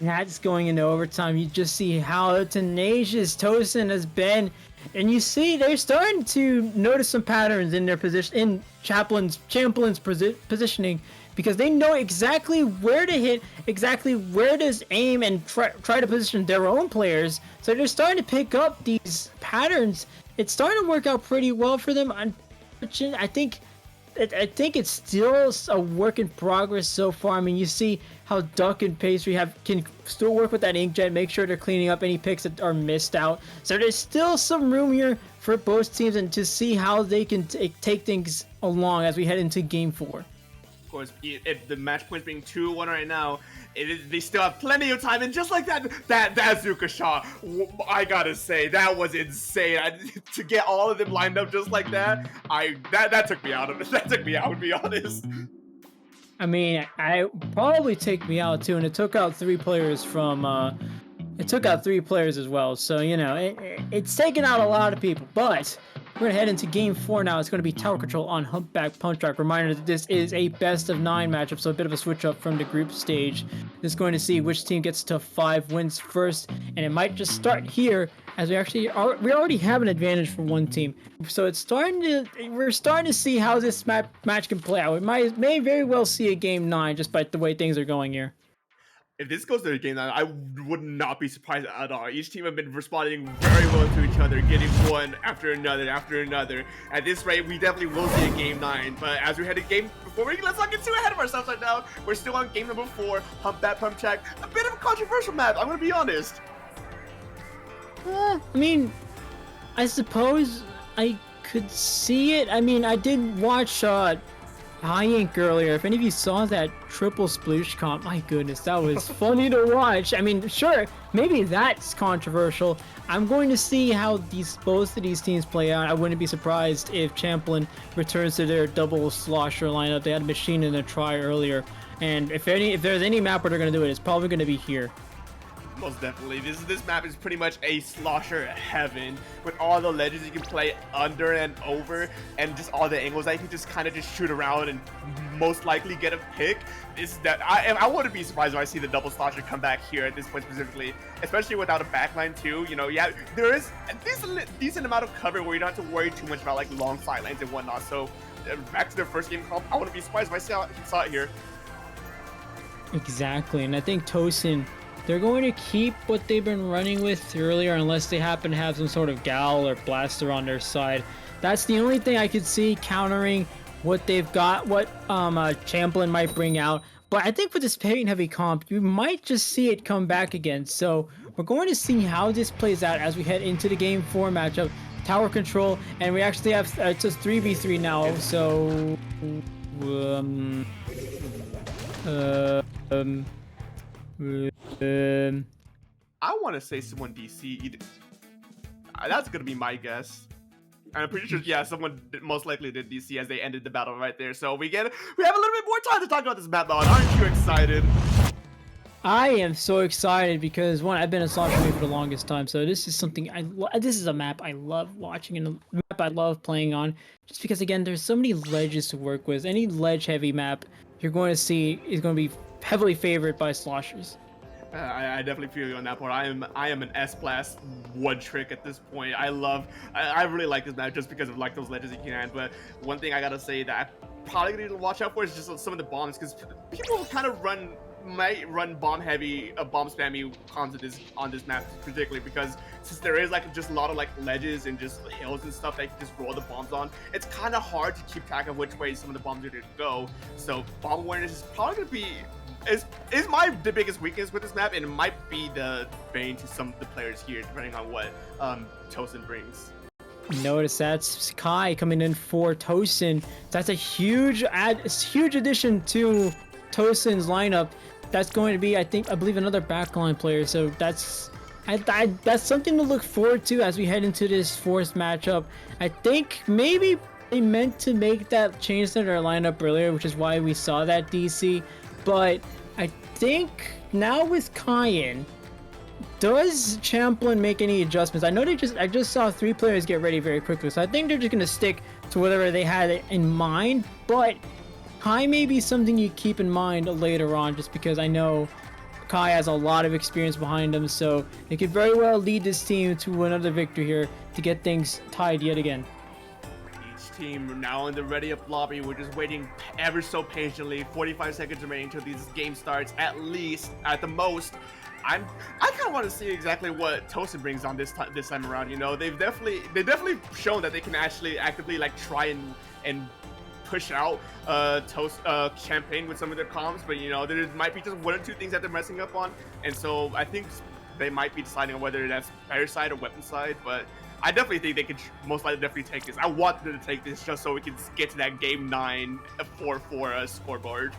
That's going into overtime. You just see how tenacious Towson has been. And you see they're starting to notice some patterns in their position, in Champlin's positioning, because they know exactly where to hit, exactly where to aim, and try to position their own players. So they're starting to pick up these patterns. It's starting to work out pretty well for them. Unfortunately, I think it's still a work in progress so far. I mean, you see how Duck and Pastry can still work with that inkjet, make sure they're cleaning up any picks that are missed out. So there's still some room here for both teams and to see how they can take things along as we head into Game 4. Of course, if the match points being 2-1 right now, they still have plenty of time, and just like that Zuka shot, I gotta say, that was insane. To get all of them lined up just like that, that took me out of it. That took me out, to be honest. I mean, I probably take me out too, and it took out 3 players from, it took out 3 players as well, so, you know, it's taken out a lot of people, but we're going to head into Game 4 now. It's going to be Tower Control on Humpback Punch Track. Reminder that this is a best-of-9 matchup, so a bit of a switch-up from the group stage. This is going to see which team gets to 5 wins first, and it might just start here, as we already have an advantage for one team. So we're starting to see how this match can play out. We may very well see a Game 9 just by the way things are going here. If this goes to the Game 9, I would not be surprised at all. Each team have been responding very well to each other, getting one after another after another. At this rate, we definitely will see a Game 9. But as we head to let's not get too ahead of ourselves right now. We're still on Game number 4, Humpback Punch Track. A bit of a controversial map, I'm gonna be honest. I mean, I suppose I could see it. I mean, I did watch high ink earlier. If any of you saw that triple sploosh comp, my goodness, that was funny to watch. I mean, sure, maybe that's controversial. I'm going to see how both of these teams play out. I wouldn't be surprised if Champlain returns to their double slosher lineup. They had a machine in a try earlier, and if there's any map where they're going to do it, it's probably going to be here. Most definitely. This map is pretty much a slosher heaven with all the ledges you can play under and over, and just all the angles that you can just kind of just shoot around and most likely get a pick. I wouldn't be surprised if I see the double slosher come back here at this point specifically, especially without a backline too. You know, yeah, there is a decent amount of cover where you don't have to worry too much about like long sidelines and whatnot. So back to their first game comp, I wouldn't be surprised if I saw it here. Exactly, and I think Towson, they're going to keep what they've been running with earlier unless they happen to have some sort of gal or blaster on their side. That's the only thing I could see countering what they've got, what Champlain might bring out. But I think with this paint heavy comp, you might just see it come back again. So we're going to see how this plays out as we head into the game 4 matchup. Tower control, and we actually have it's just 3v3 now. So I want to say someone DC. That's gonna be my guess. And I'm pretty sure, yeah, someone most likely did DC as they ended the battle right there. So we have a little bit more time to talk about this map, though. Aren't you excited? I am so excited because one, I've been a slosher for the longest time, so this is something this is a map I love watching and a map I love playing on. Just because again, there's so many ledges to work with. Any ledge-heavy map you're going to see is going to be heavily favored by sloshers. I definitely feel you on that part. I am an S-Blast one trick at this point. I really like this map just because of like those ledges you can. But one thing I gotta say that I probably need to watch out for is just some of the bombs, because people kind of might run bomb spammy comps on this map particularly, because since there is like just a lot of like ledges and just hills and stuff that you can just roll the bombs on, it's kind of hard to keep track of which way some of the bombs are going to go. So bomb awareness is probably going to be is the biggest weakness with this map, and it might be the bane to some of the players here depending on what Towson brings. Notice that's Kai coming in for Towson. That's a huge addition to Towson's lineup. That's going to be, I believe, another backline player. So that's something to look forward to as we head into this 4th matchup. I think maybe they meant to make that change to their lineup earlier, which is why we saw that DC. But I think now with Kai in, does Champlain make any adjustments? I know I just saw 3 players get ready very quickly, so I think they're just going to stick to whatever they had in mind. But Kai may be something you keep in mind later on, just because I know Kai has a lot of experience behind him, so they could very well lead this team to another victory here to get things tied yet again. Each team now in the ready up lobby. We're just waiting ever so patiently. 45 seconds remaining until this game starts, at least, at the most. I kind of want to see exactly what Towson brings on this time around. You know, they've definitely shown that they can actually actively like try and push out Champlain with some of their comms, but you know, there might be just 1 or 2 things that they're messing up on, and so I think they might be deciding on whether that's player side or weapon side. But I definitely think they could most likely definitely take this. I want them to take this just so we can get to that game 9 4-4 scoreboard.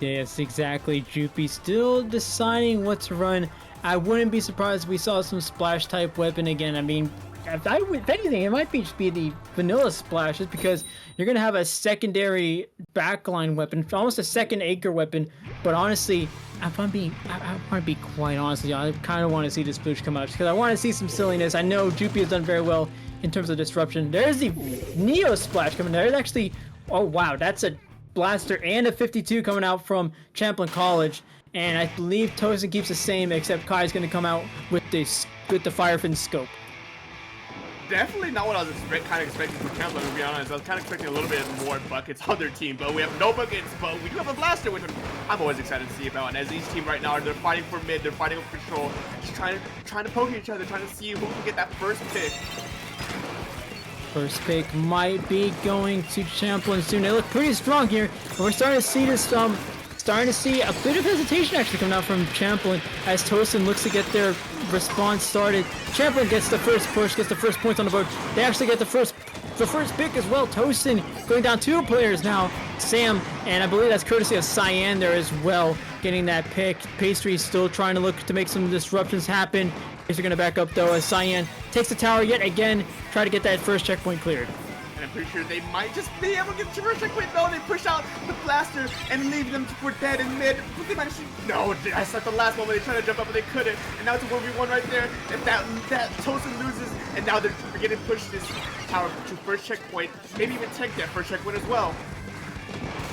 Yes, exactly. Jupy still deciding what to run. I wouldn't be surprised if we saw some splash type weapon again. I mean, if anything, it might just be the vanilla splash, just because you're going to have a secondary backline weapon, almost a second anchor weapon. But honestly, I want to be quite honest with you, I kind of want to see this sploosh come out, because I want to see some silliness. I know Jupy has done very well in terms of disruption. There's the Neo splash coming there. There's actually, oh wow, that's a blaster and a 52 coming out from Champlain College. And I believe Towson keeps the same, except Kai's going to come out with the Firefin scope. Definitely not what I was kind of expecting from Champlain, to be honest. I was kind of expecting a little bit more buckets on their team, but we have no buckets, but we do have a blaster, which I'm always excited to see about. And as each team right now, they're fighting for mid, they're fighting for control, just trying to poke each other, trying to see who can get that first pick. First pick might be going to Champlain soon. They look pretty strong here, but we're starting to see this, starting to see a bit of hesitation actually coming out from Champlain as Towson looks to get their response started. Champlain gets the first push, gets the first points on the board. They actually get the first the first pick as well. Towson going down 2 players now. Sam, and I believe that's courtesy of Cyan there as well, getting that pick. Pastry still trying to look to make some disruptions happen. They're going to back up though as Cyan takes the tower yet again, try to get that first checkpoint cleared. And I'm pretty sure they might just be able to get the first checkpoint. No, they push out the blaster and leave them for dead in mid. But they managed to... No, I saw the last one when they tried to jump up, but they couldn't. And now it's a 1v1 right there. If that Towson loses, and now they're getting pushed this tower to first checkpoint. Maybe even take that first checkpoint as well.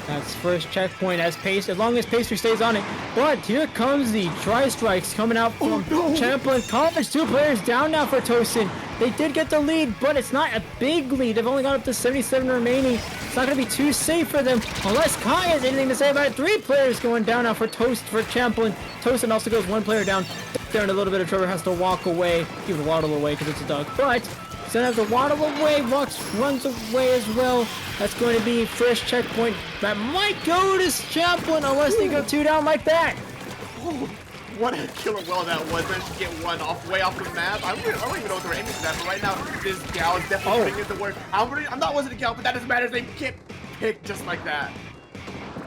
That's first checkpoint as long as Pastry stays on it. But here comes the tri-strikes coming out from Champlain College. 2 players down now for Towson. They did get the lead, but it's not a big lead. They've only got up to 77 remaining. It's not going to be too safe for them unless Kai has anything to say about it. 3 players going down now for Champlain. Towson also goes 1 player down. They're in a little bit of trouble, has to walk away. Even waddle away because it's a dog. But he's going to have to waddle away. Runs away as well. That's going to be first checkpoint. That might go to Champlain unless they go 2 down like that. What a killer well that was. Managed to get one way off the map. I don't even know what they're aiming for that, but right now, this gal is definitely putting in the work. I'm not wasn't a gal, but that doesn't matter. They get picked just like that.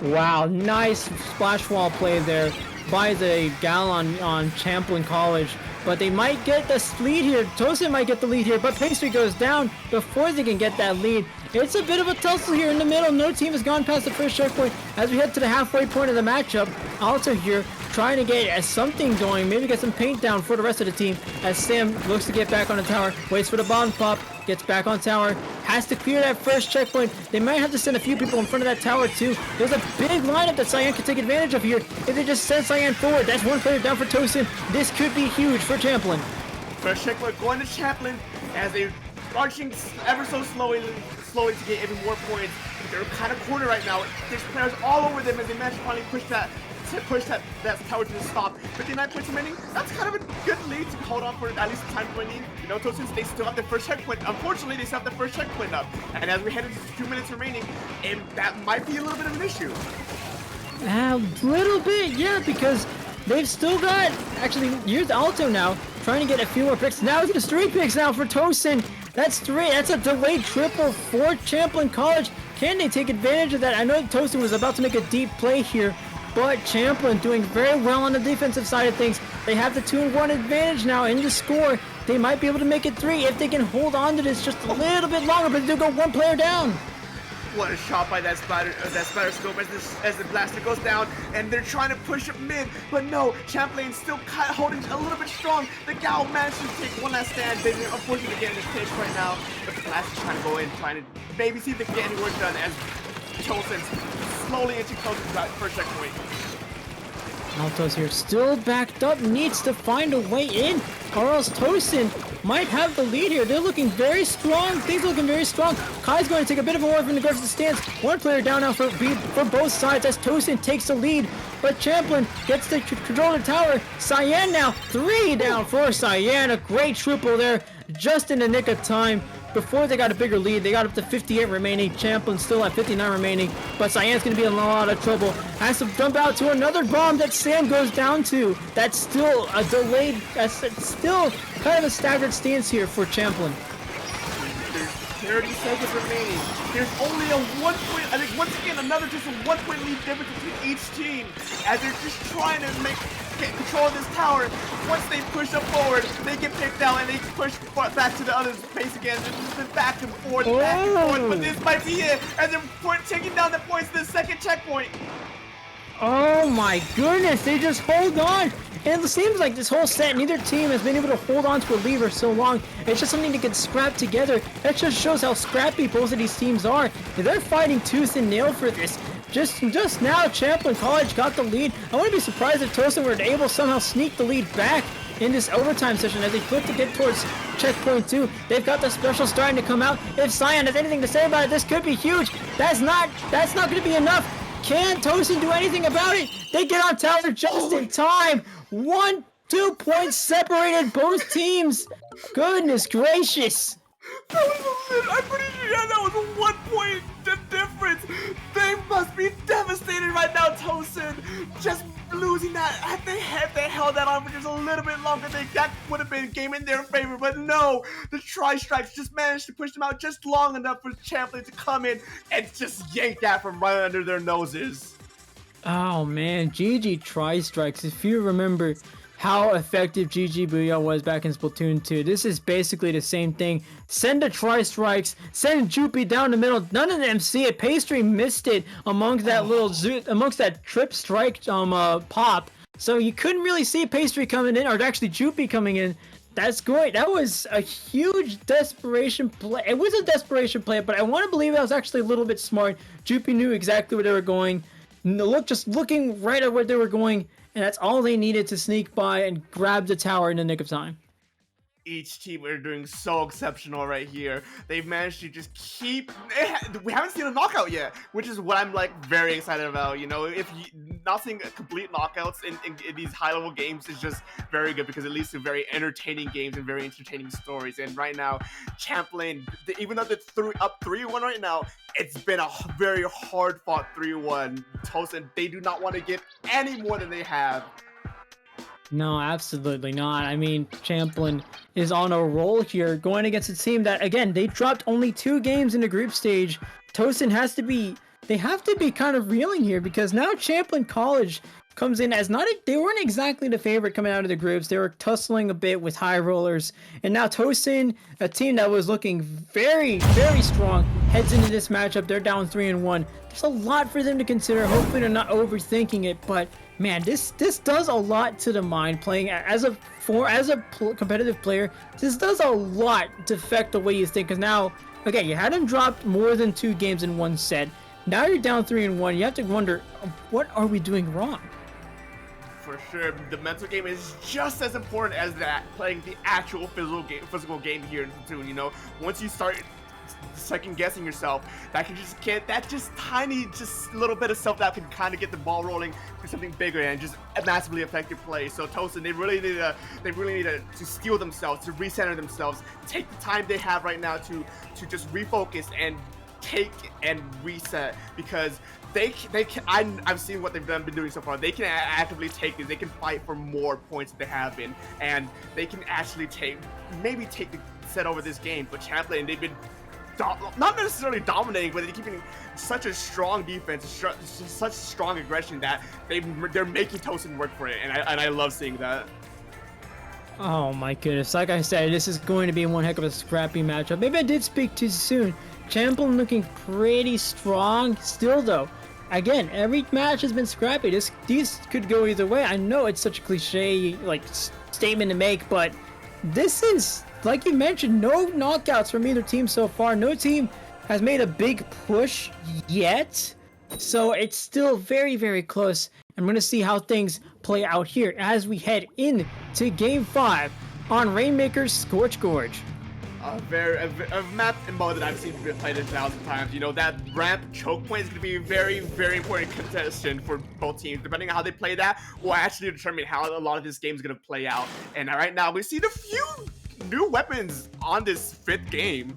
Wow, nice splash wall play there by the gal on Champlain College. But they might get the lead here. Towson might get the lead here, but Pastry goes down before they can get that lead. It's a bit of a tussle here in the middle. No team has gone past the first checkpoint as we head to the halfway point of the matchup. Also here, trying to get something going, maybe get some paint down for the rest of the team as Sam looks to get back on the tower, waits for the bomb pop, gets back on tower, has to clear that first checkpoint. They might have to send a few people in front of that tower too. There's a big lineup that Cyan can take advantage of here if they just send Cyan forward. That's 1 player down for Towson. This could be huge for Champlain. First checkpoint going to Champlain as they marching ever so slowly to get even more points. They're kind of cornered right now. There's players all over them as they manage to finally push that tower to the stop. 59 points remaining. That's kind of a good lead to hold on for at least the time remaining. You know, Towson, they still have the first checkpoint. Unfortunately, they still have the first checkpoint up. And as we head into 2 minutes remaining, that might be a little bit of an issue. A little bit, yeah, because they've still got, actually, here's Alto now, trying to get a few more picks. Now it's just 3 picks now for Towson. That's 3. That's a delayed triple for Champlain College. Can they take advantage of that? I know Towson was about to make a deep play here, but Champlain doing very well on the defensive side of things. They have the 2-1 advantage now in the score. They might be able to make it 3 if they can hold on to this just a little bit longer, but they do go 1 player down. What a shot by that splatter scope as the blaster goes down, and they're trying to push up mid, but no, Champlain still holding a little bit strong. The gal managed to take one last stand. They unfortunately get in this pitch right now, but the blaster's trying to go in, trying to maybe see if they can get any work done as Towson slowly inching closer to that first checkpoint. Alto's here, still backed up, needs to find a way in, or else Towson might have the lead here. They're looking very strong. Things looking very strong. Kai's going to take a bit of a war in regards to the stance. 1 player down now for both sides as Towson takes the lead. But Champlain gets to control the tower. Cyan now 3 down for Cyan. A great triple there just in the nick of time. Before they got a bigger lead, they got up to 58 remaining. Champlain still at 59 remaining. But Cyan's going to be in a lot of trouble. Has to jump out to another bomb that Sam goes down to. That's still a delayed, that's still kind of a staggered stance here for Champlain. There's 30 seconds remaining. There's only a 1 point, I think once again, another just a 1 point lead difference between each team as they're just trying to get control of this tower. Once they push up forward, they get picked out and they push back to the other's face again. It's just been back and forth, but this might be it as they're taking down the points to the second checkpoint. Oh my goodness, they just hold on. And it seems like this whole set, neither team has been able to hold on to a lead for so long. It's just something that can scrap together. That just shows how scrappy both of these teams are. And they're fighting tooth and nail for this. Just now, Champlain College got the lead. I wouldn't be surprised if Towson were able to somehow sneak the lead back in this overtime session as they flip to get towards checkpoint 2. They've got the special starting to come out. If Cyan has anything to say about it, this could be huge. That's not going to be enough. Can Towson do anything about it? They get on tower just in time. 2 points separated both teams. Goodness gracious. That was I'm pretty sure that was a 1 point difference. difference. They must be devastated right now, Towson. Just losing that. If they held that on for just a little bit longer, that would have been a game in their favor. But no, the Tri-Strikes just managed to push them out just long enough for Champlain to come in and just yank that from right under their noses. Oh man, GG Tri-Strikes. If you remember how effective GG Booyah was back in Splatoon 2, this is basically the same thing. Send the Tri-Strikes, send Joopy down the middle. None of them see it. Pastry missed it amongst that amongst that trip strike pop. So you couldn't really see Pastry coming in, or actually Joopy coming in. That's great. That was a huge desperation play. It was a desperation play, but I want to believe that was actually a little bit smart. Joopy knew exactly where they were going. Just looking right at where they were going, and that's all they needed to sneak by and grab the tower in the nick of time. Each team are doing so exceptional right here. They've managed to just keep. We haven't seen a knockout yet, which is what I'm like very excited about. You know, not seeing complete knockouts in these high-level games is just very good because it leads to very entertaining games and very entertaining stories. And right now, Champlain, even though they're up 3-1 right now, it's been a very hard-fought 3-1. Towson, they do not want to give any more than they have. No, absolutely not. I mean, Champlain is on a roll here, going against a team that, again, they dropped only 2 games in the group stage. Towson they have to be kind of reeling here because now Champlain College comes in as they weren't exactly the favorite coming out of the groups. They were tussling a bit with high rollers. And now Towson, a team that was looking very, very strong, heads into this matchup. They're down 3-1. There's a lot for them to consider. Hopefully they're not overthinking it, but man, this does a lot to the mind. Playing as a competitive player, this does a lot to affect the way you think. Because now, again, you hadn't dropped more than 2 games in one set. Now you're down 3-1. You have to wonder, what are we doing wrong? For sure, the mental game is just as important as that playing the actual physical game here in Splatoon. You know, once you start second guessing yourself, that tiny little bit of self-doubt can kind of get the ball rolling for something bigger and just massively affect your play. So Towson, they really need to steel themselves, to recenter themselves, take the time they have right now to just refocus and take and reset, because I've seen what they've been doing so far. They can actively take this. They can fight for more points that they have been, and they can actually maybe take the set over this game. But Champlain, they've been not necessarily dominating, but they're keeping such a strong defense, such strong aggression that they're making Towson work for it, and I love seeing that. Oh my goodness, like I said, this is going to be one heck of a scrappy matchup. Maybe I did speak too soon. Champlain looking pretty strong still though. Again, every match has been scrappy. These could go either way. I know it's such a cliche statement to make, but this is, like you mentioned, no knockouts from either team so far. No team has made a big push yet, so it's still very, very close. I'm going to see how things play out here as we head into Game 5 on Rainmaker's Scorch Gorge. A map and mode that I've seen played 1,000 times. You know, that ramp choke point is going to be a very, very important contestant for both teams. Depending on how they play that will actually determine how a lot of this game is going to play out. And right now, we see the few new weapons on this 5th game.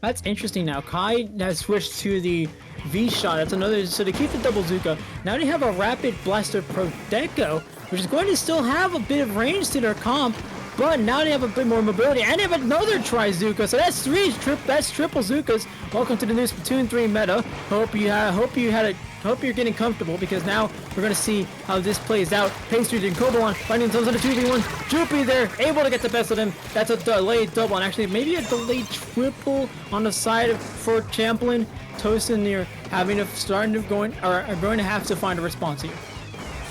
That's interesting now. Kai has switched to the V-Shot. That's another, so to keep the double Zuka. Now they have a Rapid Blaster Pro Deco, which is going to still have a bit of range to their comp, but now they have a bit more mobility, and they have another Tri-Zuka, so that's triple Zukas. Welcome to the new Splatoon 3 meta. Hope you're getting comfortable, because now we're going to see how this plays out. Pastry and Kobolon finding themselves on a 2v1. Joopy there, able to get the best of them. That's a delayed double, and actually maybe a delayed triple on the side for Champlain. Towson here are going to have to find a response here.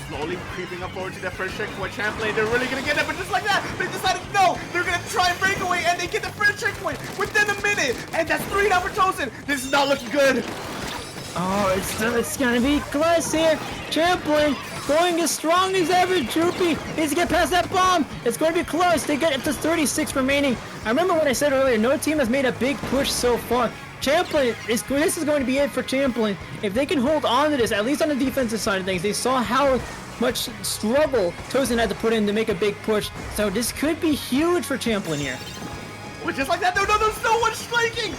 Slowly creeping up forward to the first checkpoint. Champlain, they're really gonna get it, but just like that, they decided no, they're gonna try and break away, and they get the first checkpoint within a minute, and that's 3 down for Towson. This is not looking good. Oh, it's gonna be close here. Champlain going as strong as ever. Joopy needs to get past that bomb. It's going to be close. They get up to 36 remaining. I remember what I said earlier. No team has made a big push so far. Champlain, this is going to be it for Champlain. If they can hold on to this, at least on the defensive side of things, they saw how much struggle Towson had to put in to make a big push. So this could be huge for Champlain here. Well, just like that, no, there's no one striking!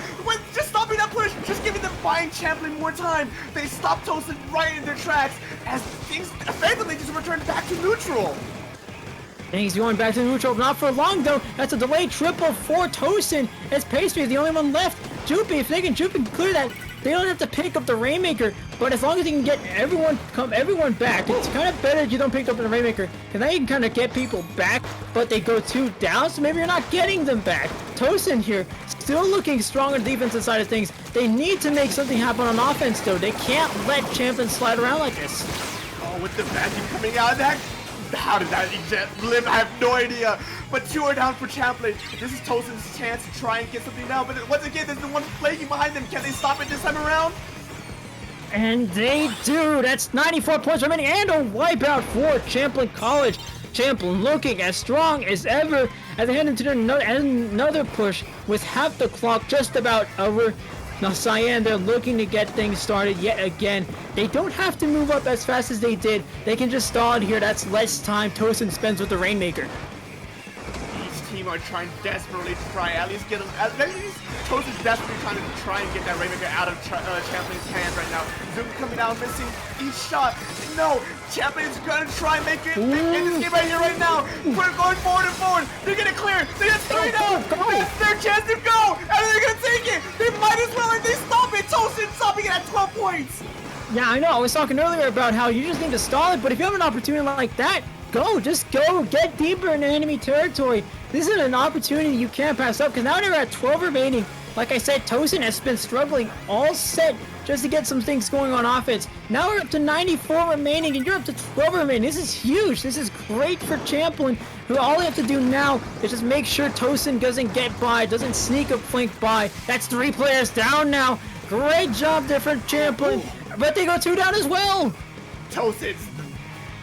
Just stopping that push, just giving them buying Champlain more time. They stop Towson right in their tracks as things effectively just return back to neutral. And he's going back to neutral, not for long though. That's a delayed triple for Towson, as Pastry is the only one left. Jupi, if they can clear that, they don't have to pick up the Rainmaker, but as long as you can get everyone back, it's kind of better if you don't pick up the Rainmaker, because now you can kind of get people back, but they go 2 down, so maybe you're not getting them back. Towson here, still looking strong on the defensive side of things. They need to make something happen on offense though. They can't let Champlain slide around like this. Oh, with the vacuum coming out of that, how did that eject live? I have no idea. But 2 are down for Champlain. This is Towson's chance to try and get something now. But once again, there's the one flaking behind them. Can they stop it this time around? And they do. That's 94 points remaining and a wipeout for Champlain College. Champlain looking as strong as ever as they head into another push with half the clock just about over. Now Cyan, they're looking to get things started yet again. They don't have to move up as fast as they did. They can just stall it here. That's less time Towson spends with the Rainmaker. Each team are trying desperately to try at least get them. At least Towson's desperately trying to get that Rainmaker out of Champlain's hands right now. Zoom coming out, missing each shot. No, Champlain's gonna try and make it in this game right here, right now. We're going forward and forward. They're gonna clear. They got 3 down. That's their chance to go, and they're gonna take it. They might as well, and they stop it. Towson stopping it at 12 points. Yeah, I know. I was talking earlier about how you just need to stall it, but if you have an opportunity like that, just go, get deeper into enemy territory. This is an opportunity you can't pass up, because now they're at 12 remaining. Like I said, Towson has been struggling all set just to get some things going on offense. Now we're up to 94 remaining, and you're up to 12 remaining. This is huge. This is great for Champlain, who all they have to do now is just make sure Towson doesn't get by, doesn't sneak a flank by. That's 3 players down now. Great job there for Champlain, but they go 2 down as well. Towson's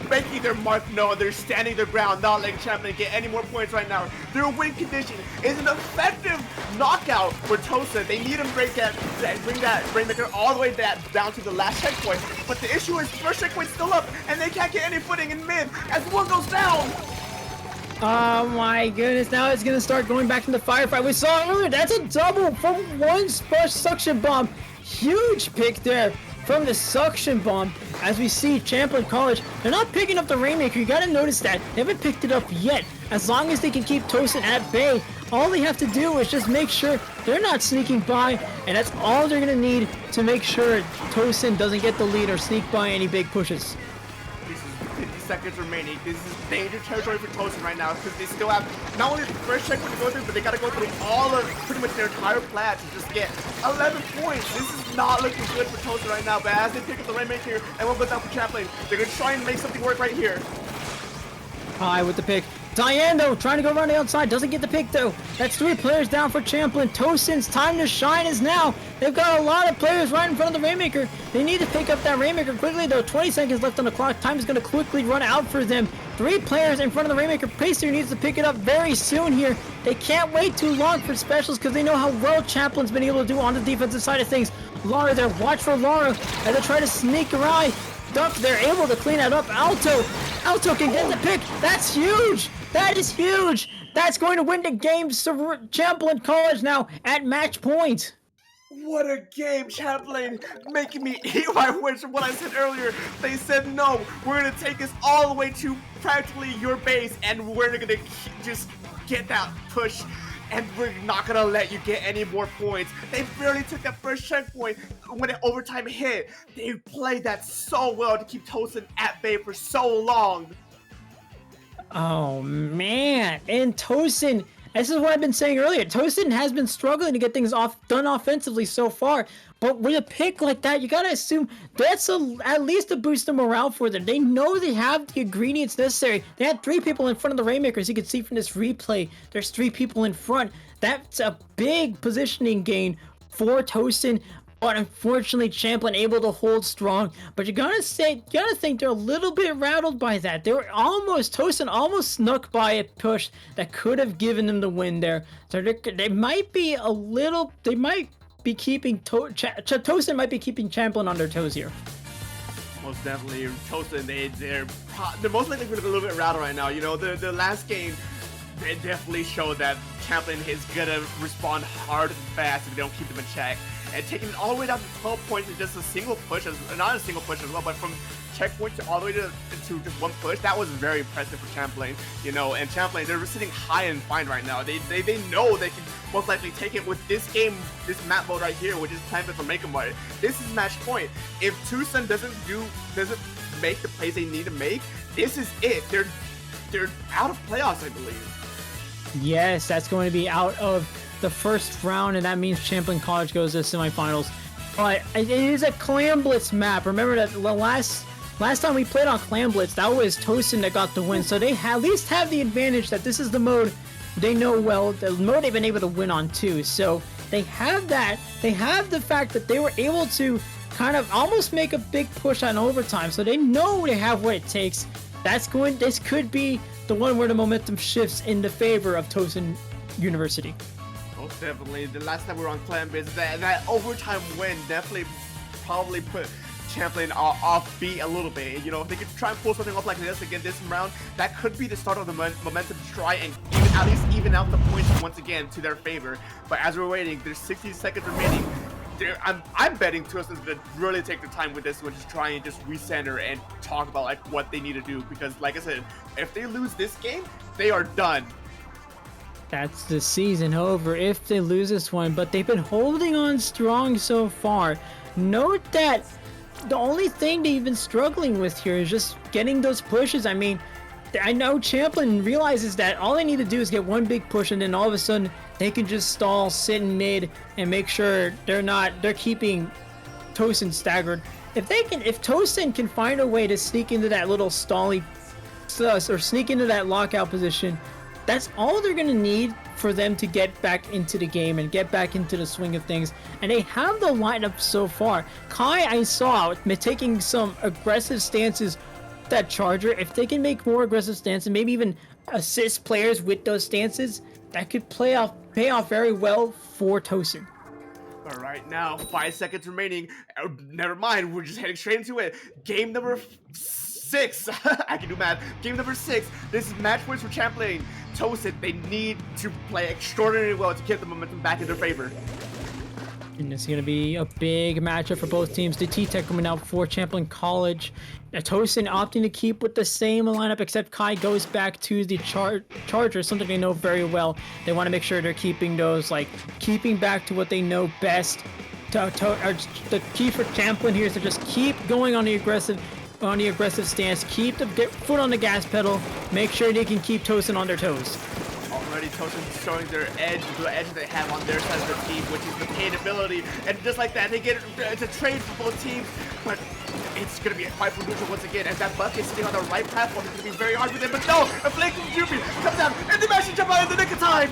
making their mark known. They're standing their ground, not letting Champlain get any more points right now. Their win condition is an effective knockout for Towson. They need to bring that Rainmaker all the way down to the last checkpoint. But the issue is first checkpoint's still up, and they can't get any footing in mid as one goes down. Oh my goodness, now it's gonna start going back to the firefight we saw earlier. That's a double from one splash suction bomb. Huge pick there from the suction bomb. As we see Champlain College, they're not picking up the Rainmaker. You gotta notice that. They haven't picked it up yet. As long as they can keep Towson at bay, all they have to do is just make sure they're not sneaking by, and that's all they're gonna need to make sure Towson doesn't get the lead or sneak by any big pushes. This is 50 seconds remaining. This is danger territory for Towson right now, because they still have not only the first checkpoint to go through, but they gotta go through all of pretty much their entire plat to just get 11 points. This is not looking good for Towson right now, but as they pick up the Rainmaker here, and one goes down for Champlain, they're gonna try and make something work right here. High with the pick. Diane, though, trying to go around the outside, doesn't get the pick, though. That's 3 players down for Champlain. Towson's time to shine is now. They've got a lot of players right in front of the Rainmaker. They need to pick up that Rainmaker quickly, though. 20 seconds left on the clock. Time is going to quickly run out for them. 3 players in front of the Rainmaker. Pacer needs to pick it up very soon here. They can't wait too long for specials because they know how well Champlain's been able to do on the defensive side of things. Laura there, watch for Laura as they try to sneak around. They're able to clean that up. Alto can get the pick. That's huge. That is huge. That's going to win the game. Champlain College now at match point. What a game, Champlain, making me eat my words from what I said earlier. They said, no, we're going to take this all the way to practically your base, and we're going to just get that push, and we're not going to let you get any more points. They barely took that first checkpoint when the overtime hit. They played that so well to keep Towson at bay for so long. Oh, man. And Towson, this is what I've been saying earlier. Towson has been struggling to get things done offensively so far. But with a pick like that, you got to assume that's at least a boost of morale for them. They know they have the ingredients necessary. They had 3 people in front of the Rainmaker. As you can see from this replay, there's 3 people in front. That's a big positioning gain for Towson. But unfortunately, Champlain able to hold strong. But you gotta think they're a little bit rattled by that. Towson almost snuck by a push that could have given them the win there. So they might be keeping Towson might be keeping Champlain on their toes here. Most definitely, Towson, they're most likely a little bit rattled right now. You know, the last game, it definitely showed that Champlain is gonna respond hard and fast if they don't keep them in check. And taking it all the way down to 12 points in just a single push, not a single push as well, but from checkpoint to all the way to just one push, that was very impressive for Champlain. You know, and Champlain, they're sitting high and fine right now. They know they can most likely take it with this game, this map mode right here, which is planned for Make 'em Right. This is match point. If Towson doesn't make the plays they need to make, this is it. They're out of playoffs, I believe. Yes, that's going to be out of the first round, and that means Champlain College goes to the semifinals. But it is a Clam Blitz map. Remember that the last time we played on Clam Blitz, that was Towson that got the win. So they at least have the advantage that this is the mode they know well, the mode they've been able to win on too. So they have that. They have the fact that they were able to kind of almost make a big push on overtime. So they know they have what it takes. This could be the one where the momentum shifts in the favor of Towson University. Most definitely. The last time we were on Clan Biz, that overtime win definitely probably put Champlain off beat a little bit. You know, if they could try and pull something off like this again this round, that could be the start of the momentum to try and at least even out the points once again to their favor. But as we're waiting, there's 60 seconds remaining. I'm betting Towson's gonna really take the time with this one, just try and just recenter and talk about like what they need to do, because like I said, if they lose this game, they are done. That's the season over if they lose this one, but they've been holding on strong so far. Note that the only thing they've been struggling with here is just getting those pushes. I mean, I know Champlain realizes that all they need to do is get one big push, and then all of a sudden they can just stall, sit in mid, and make sure they're keeping Towson staggered. If Towson can find a way to sneak into that little stally or sneak into that lockout position, that's all they're gonna need for them to get back into the game and get back into the swing of things. And they have the lineup so far. Kai, I saw taking some aggressive stances. That Charger, if they can make more aggressive stances, maybe even assist players with those stances, that could pay off very well for Towson. All right, now 5 seconds remaining. Never mind, we're just heading straight into it. Game number 6. I can do math. Game number 6. This is match points for Champlain. Towson, they need to play extraordinarily well to get the momentum back in their favor. And it's going to be a big matchup for both teams. The T-Tech coming out for Champlain College. Towson opting to keep with the same lineup, except Kai goes back to the Charger, something they know very well. They want to make sure they're keeping those, keeping back to what they know best. The key for Champlain here is to just keep going on the aggressive stance, keep the foot on the gas pedal, make sure they can keep Towson on their toes. Already Towson showing their edge, the edge they have on their side of the team, which is the paintability, and just like that, they get it's a trade for both teams, but it's gonna be a fight for neutral once again, as that buck is sitting on the right platform. It's gonna be very hard for them, but no, a flake from Juby comes down, and they manage to jump out in the nick of time.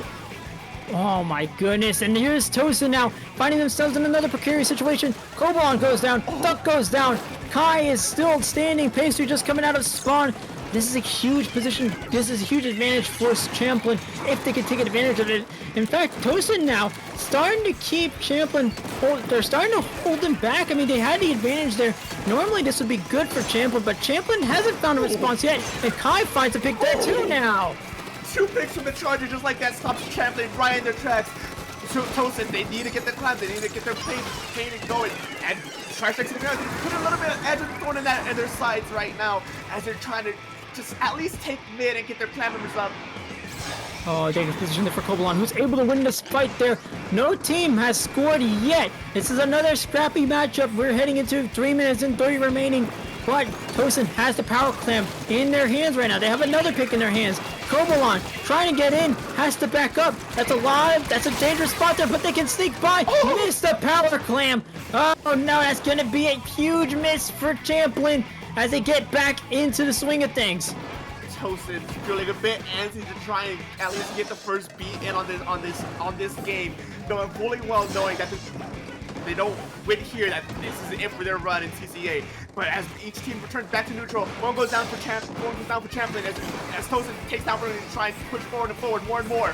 Oh my goodness, and here's Towson now, finding themselves in another precarious situation. Kobalon goes down, Duck goes down, Kai is still standing, Pastry just coming out of spawn. This is a huge position, this is a huge advantage for Champlain if they can take advantage of it. In fact, Towson now starting to keep Champlain, they're starting to hold them back. I mean, they had the advantage there. Normally this would be good for Champlain, but Champlain hasn't found a response yet, and Kai finds a pick there too now. 2 picks from the Charger just like that stops Champlain right in their tracks. Towson, they need to get the climb, they need to get their painting going, and Tri-Strike's put a little bit of edge of thorn in their sides right now as they're trying to just at least take mid and get their clan members up. Oh, dangerous position there for Kobalon, who's able to win this fight there. No team has scored yet. This is another scrappy matchup. We're heading into 3 minutes and 30 remaining, but Towson has the power clamp in their hands right now. They have another pick in their hands. Kobalon trying to get in, has to back up. That's a dangerous spot there, but they can sneak by. Miss the power clamp. Oh no, that's gonna be a huge miss for Champlain as they get back into the swing of things. Towson feeling a bit antsy to try and at least get the first beat in on this game, knowing fully well knowing that they don't win here, that this is it for their run in CCA. But as each team returns back to neutral, one goes down for Champlain as Towson takes down for and tries to push forward and forward more and more.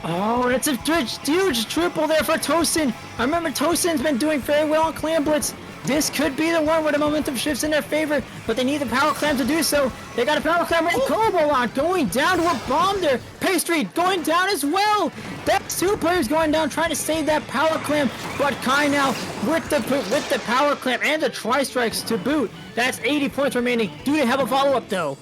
Oh, that's a huge triple there for Towson. I remember Towson's been doing very well on Clan Blitz. This could be the one where the momentum shifts in their favor, but they need the power clam to do so. They got a power clam ready. Kobolon going down to a bomb there. Pastry going down as well. That's 2 players going down trying to save that power clam, but Kai now with the power clam and the tri-strikes to boot. That's 80 points remaining. Do they have a follow-up though?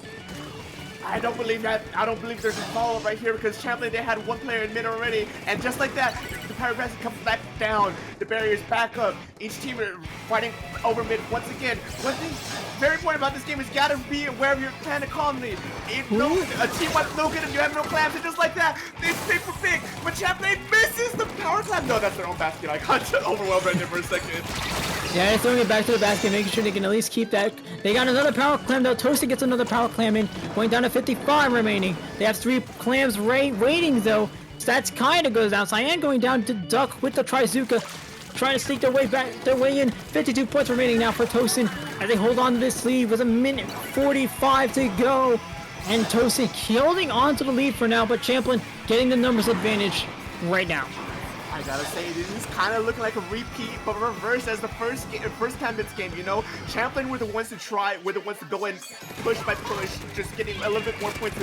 I don't believe that. I don't believe there's a follow-up right here because Champlain, they had 1 player in mid already, and just like that, the Pirate Basket comes back down. The barrier's back up. Each team are fighting over mid once again. One thing very important about this game is you gotta be aware of your plan economy. If no, a team wants no good if you have no clams, and just like that, they pick for big. But Champlain misses the power clam. No, that's their own basket. I got overwhelmed right there for a second. Yeah, they're throwing it back to the basket, making sure they can at least keep that. They got another power clam though. Towson gets another power clam in, going down to 55 remaining. They have 3 clams waiting though. So that's kind of goes down. Cyan going down to Duck with the Trizuka, trying to sneak their way in. 52 points remaining now for Towson as they hold on to this lead with 1:45 to go. And Towson holding on to the lead for now, but Champlain getting the numbers advantage right now. I gotta say, this is kind of looking like a repeat, but reverse as the first time this game, you know? Champlain were the ones to try, were the ones to go in push by push, just getting a little bit more points,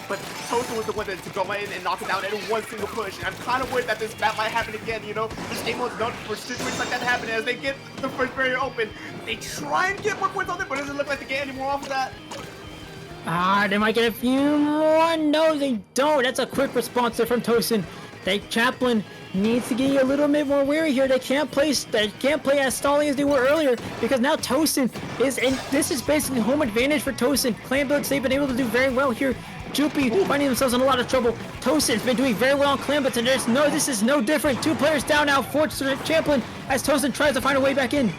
but Towson was the one to go in and knock it down in one single push, and I'm kind of worried that that might happen again, you know? This game was known for situations like that happening as they get the first barrier open. They try and get more points on it, but it doesn't look like they get any more off of that. They might get a few more. No, they don't. That's a quick response there from Towson. Champlain needs to get a little bit more wary here. They can't play as stalling as they were earlier because now Towson is in. This is basically home advantage for Towson. Clan Blitz, they've been able to do very well here. Jupi finding themselves in a lot of trouble. Towson's been doing very well on Clan Blitz, and this is no different. 2 players down now for Champlain as Towson tries to find a way back in.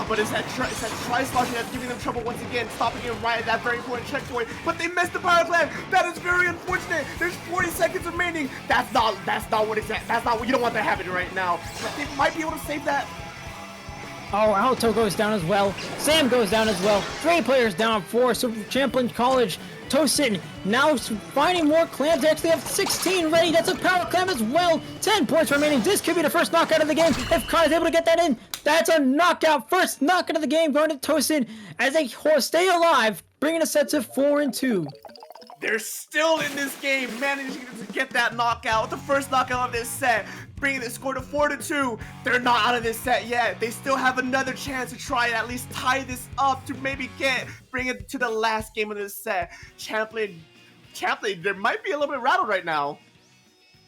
But it's that tri-sloshing that's giving them trouble once again, stopping him right at that very important checkpoint. But they missed the power clam. That is very unfortunate. There's 40 seconds remaining. That's not what you don't want that happening right now. But they might be able to save that. Oh, Alto goes down as well. Sam goes down as well. 3 players down, 4. So Champlain College, Towson now finding more clams. They actually have 16 ready. That's a power clam as well. 10 points remaining. This could be the first knockout of the game. If Kai is able to get that in, that's a knockout. First knockout of the game going to Towson as they stay alive, bringing a set to 4-2. They're still in this game, managing to get that knockout. The first knockout of this set, bringing the score to 4-2. They're not out of this set yet. They still have another chance to try and at least tie this up to maybe bring it to the last game of this set. Champlain, they might be a little bit rattled right now.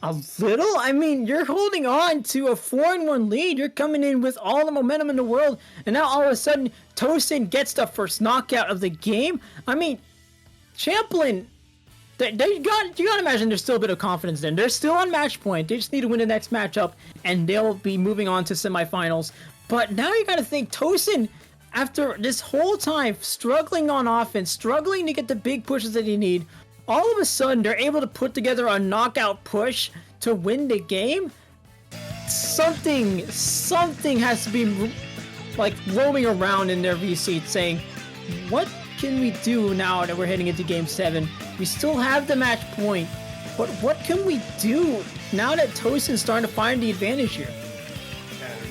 A little? I mean, you're holding on to a 4-1 lead. You're coming in with all the momentum in the world, and now all of a sudden, Towson gets the first knockout of the game. I mean, Champlain, you gotta imagine there's still a bit of confidence then. They're still on match point. They just need to win the next matchup, and they'll be moving on to semifinals. But now you gotta think, Towson, after this whole time struggling on offense, struggling to get the big pushes that you need, all of a sudden they're able to put together a knockout push to win the game. Something has to be like roaming around in their VC saying, what can we do now that we're heading into Game 7? We still have the match point, but what can we do now that Towson's starting to find the advantage here?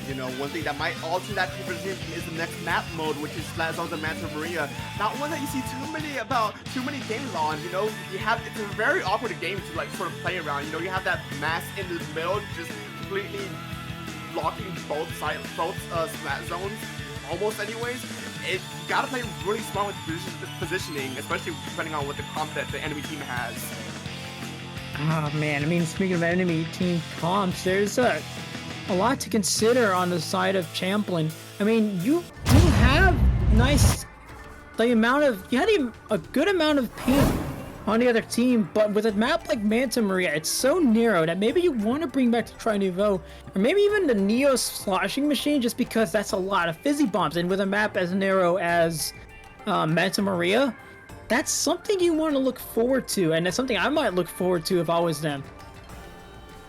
You know, one thing that might alter that conversation is the next map mode, which is Flat Zones of Manta Maria. Not one that you see too many games on. You know, it's a very awkward game to like sort of play around. You know, you have that mass in the middle, just completely blocking both Flat Zones, almost anyways. You gotta play really smart with positioning, especially depending on what the comp that the enemy team has. Oh man, I mean, speaking of enemy team comps, there's a lot to consider on the side of Champlain. I mean, you do have you had a good amount of paint on the other team, but with a map like Manta Maria, it's so narrow that maybe you want to bring back the Tri-Nouveau, or maybe even the Neo sloshing machine, just because that's a lot of fizzy bombs, and with a map as narrow as Manta Maria, that's something you want to look forward to, and that's something I might look forward to if I was them.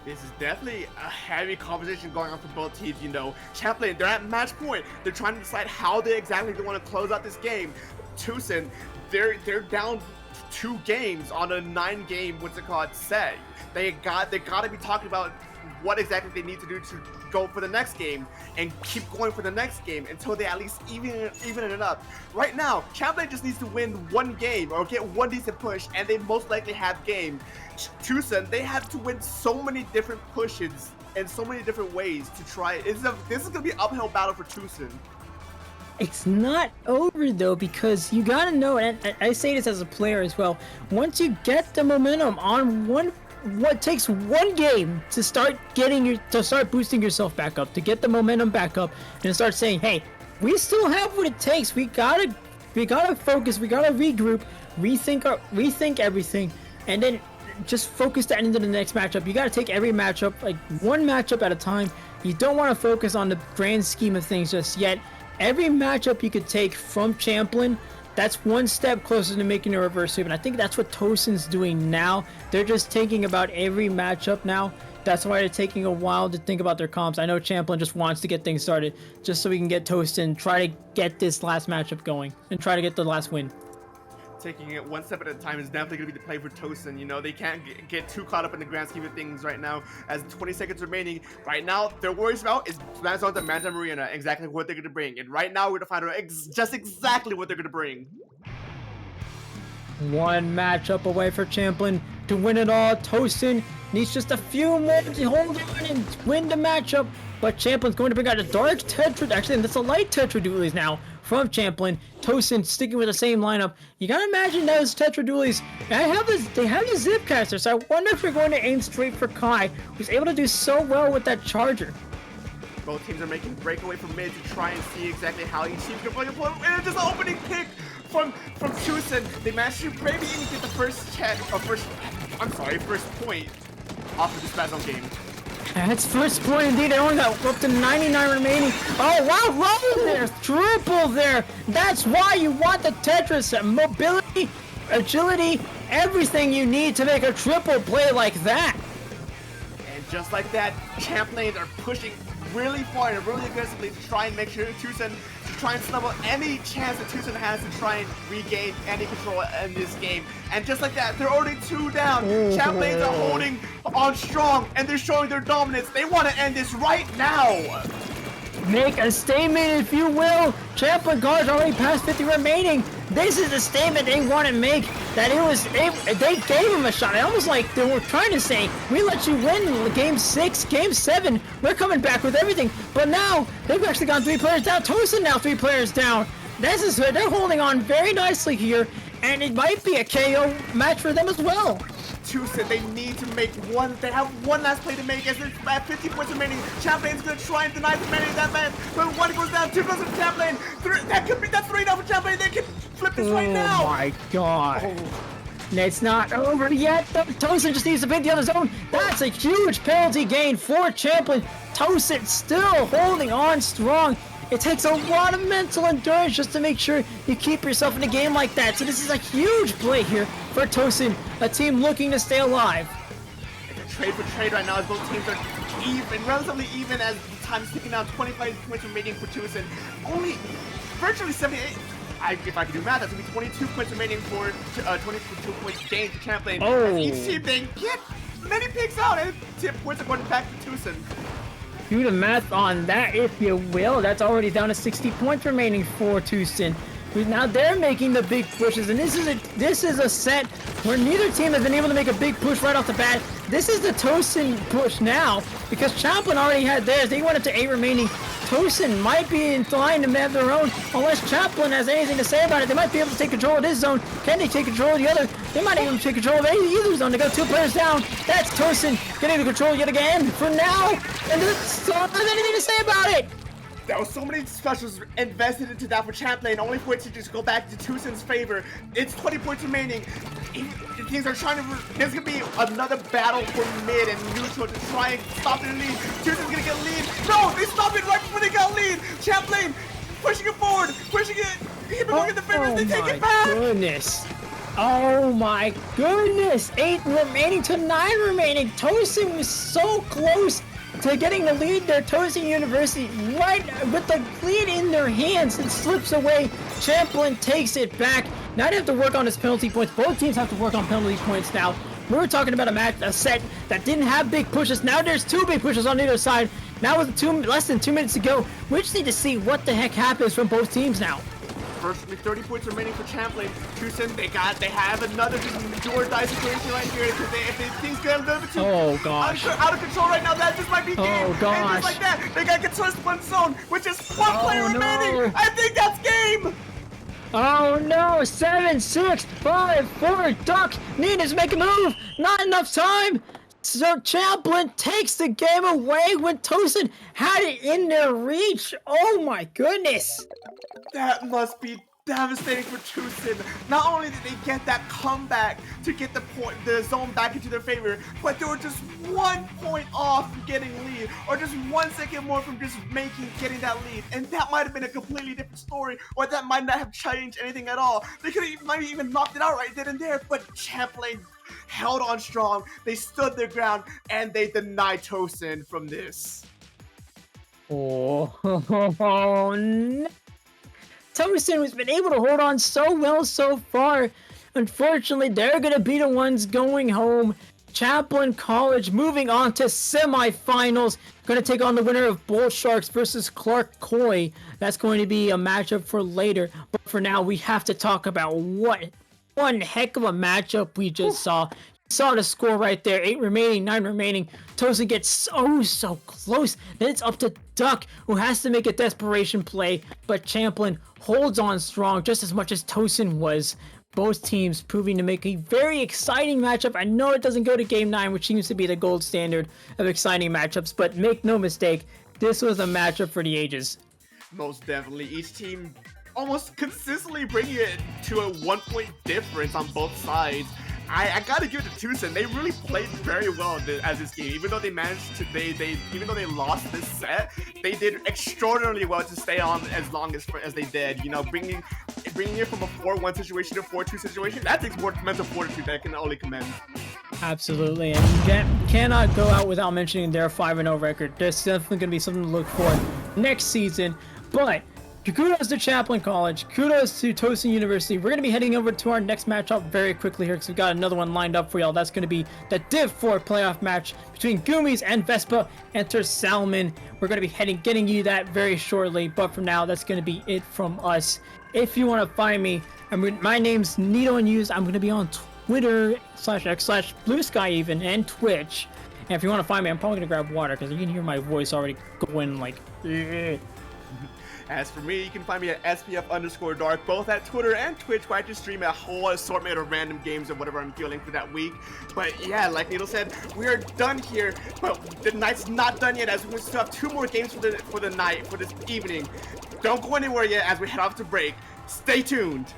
This is definitely a heavy conversation going on for both teams, you know. Champlain, they're at match point. They're trying to decide how they want to close out this game. Towson, they're down 2 games on a 9-game, set. They got to be talking about what exactly they need to do to go for the next game and keep going for the next game until they at least even it up. Right now, Champlain just needs to win one game or get one decent push, and they most likely have game. Towson, they have to win so many different pushes in so many different ways to try. This is going to be an uphill battle for Towson. It's not over though, because you gotta know, and I say this as a player as well, once you get the momentum on what takes one game to start boosting yourself back up, to get the momentum back up and start saying, hey, we still have what it takes. We gotta focus, we gotta regroup, rethink everything, and then just focus that into the next matchup. You gotta take every matchup, like one matchup at a time. You don't want to focus on the grand scheme of things just yet. Every matchup you could take from Champlain, that's one step closer to making a reverse sweep, and I think that's what Towson's doing now. They're just thinking about every matchup now. That's why they're taking a while to think about their comps. I know Champlain just wants to get things started, just so we can get Towson, try to get this last matchup going, and try to get the last win. Taking it one step at a time is definitely going to be the play for Towson. You know, they can't get too caught up in the grand scheme of things right now, as 20 seconds remaining. Right now, their worries about is Smash on the Mantam Arena, exactly what they're going to bring. And right now, we're going to find out just exactly what they're going to bring. One matchup away for Champlain to win it all. Towson needs just a few more to hold on and win the matchup. But Champlain's going to bring out a dark Tetra. Actually, that's a light Tetra Dualies now from Champlain. Towson sticking with the same lineup. You gotta imagine those Tetra Dualies. They have the Zip Caster, so I wonder if we're going to aim straight for Kai, who's able to do so well with that Charger. Both teams are making breakaway from mid to try and see exactly how each team can play a play. And it's just an opening pick from Towson. They managed to maybe even get the first point off of this Spazone game. That's first point indeed. They only got up to 99 remaining. Oh, wow, roll there. Triple there. That's why you want the Tetris. Mobility, agility, everything you need to make a triple play like that. And just like that, Champlain are pushing really far and really aggressively to try and make sure Towson, to try and snubble any chance that Towson has to try and regain any control in this game. And just like that, they're already 2 down. Champlains are holding on strong, and they're showing their dominance. They want to end this right now. Make a statement, if you will. Champlain guards already past 50 remaining. This is the statement they want to make. That they gave him a shot. Almost like they were trying to say, we let you win game 6, game 7. We're coming back with everything. But now they've actually gone 3 players down. Towson now 3 players down. They're holding on very nicely here, and it might be a KO match for them as well. Towson, they need to make one. They have one last play to make as they're at 50 points remaining. Champlain's gonna try and deny the remaining of that man. But 1 goes down, 2 goes to Champlain. That's 3 down for Champlain. They can flip this right now. Oh my god. Oh. It's not over yet. Towson just needs to beat the other zone. That's a huge penalty gain for Champlain. Towson still holding on strong. It takes a lot of mental endurance just to make sure you keep yourself in a game like that. So this is a huge play here for Towson, a team looking to stay alive. It's a trade for trade right now as both teams are even, relatively even, as the time's ticking down. 25 points remaining for Towson. Only virtually 78. If I can do math, that's going to be 22 points remaining for 22 points gained to Champlain. Oh. As each team, they get many picks out, and 10 points are going back to Towson. Do the math on that, if you will. That's already down to 60 points remaining for Towson. Now they're making the big pushes, and this is a set where neither team has been able to make a big push right off the bat. This is the Towson push now, because Champlain already had theirs. They went up to 8 remaining. Towson might be inclined to have their own, unless Champlain has anything to say about it. They might be able to take control of this zone. Can they take control of the other? They might even take control of either zone. They go 2 players down. That's Towson getting the control yet again for now. And there's not anything to say about it. There were so many specials invested into that for Champlain, only for it to just go back to Towson's favor. It's 20 points remaining. Teams are trying to. There's gonna be another battle for mid and neutral to try and stop their lead. Towson's gonna get lead. No, they stopped it right before they got lead. Champlain pushing it forward, pushing it. Keep it going in the favors. They take it back. Goodness. Oh my goodness. 8 remaining to 9 remaining. Towson was so close to getting the lead there. Towson University right with the lead in their hands and slips away. Champlain takes it back. Now they have to work on his penalty points. Both teams have to work on penalty points now. We were talking about a set that didn't have big pushes. Now there's 2 big pushes on either side. Now with less than 2 minutes to go, we just need to see what the heck happens from both teams now. First, 30 points remaining for Champlain. Towson, they have another do or die situation right here. Because if things get a little bit too out of control right now, that just might be game. Oh gosh! And just like that, they got control of one zone, which is 1 player remaining. I think that's game. Oh no! 7, 6, 5, 4. Duck. Need to make a move. Not enough time. So Champlain takes the game away when Towson had it in their reach. Oh my goodness! That must be devastating for Towson. Not only did they get that comeback to get the zone back into their favor, but they were just 1 point off from getting lead, or just 1 second more from just getting that lead, and that might have been a completely different story, or that might not have changed anything at all. They might have even knocked it out right then and there, but Champlain held on strong. They stood their ground, and they denied Towson from this. Oh no! Towson has been able to hold on so well so far. Unfortunately, they're going to be the ones going home. Champlain College moving on to semifinals. Going to take on the winner of Bull Sharks versus Clark Coy. That's going to be a matchup for later. But for now, we have to talk about one heck of a matchup we just saw. You saw the score right there. 8 remaining, 9 remaining. Towson gets so close. Then it's up to Duck, who has to make a desperation play. But Champlain holds on strong just as much as Towson was. Both teams proving to make a very exciting matchup. I know it doesn't go to Game 9, which seems to be the gold standard of exciting matchups. But make no mistake, this was a matchup for the ages. Most definitely. Each team almost consistently bringing it to a 1 point difference on both sides. I gotta give it to Towson. They really played very well as this game. Even though they managed to, even though they lost this set, they did extraordinarily well to stay on as long as they did. You know, bringing it from a 4-1 situation to a 4-2 situation, that takes more mental fortitude that I can only commend. Absolutely, and you cannot go out without mentioning their 5-0 record. There's definitely going to be something to look for next season. But kudos to Champlain College, kudos to Towson University. We're going to be heading over to our next matchup very quickly here because we've got another one lined up for y'all. That's going to be the Div 4 playoff match between Goomies and Vespa. Enter Salmon. We're going to be getting you that very shortly, but for now, that's going to be it from us. If you want to find me, my name's Nito Unused. I'm going to be on Twitter /X/ Blue Sky even, and Twitch. And if you want to find me, I'm probably going to grab water because you can hear my voice already going like... As for me, you can find me at SPF_Dark, both at Twitter and Twitch, where I just stream a whole assortment of random games or whatever I'm feeling for that week. But yeah, like Needle said, we are done here, but the night's not done yet, as we still have 2 more games for the night, for this evening. Don't go anywhere yet as we head off to break. Stay tuned.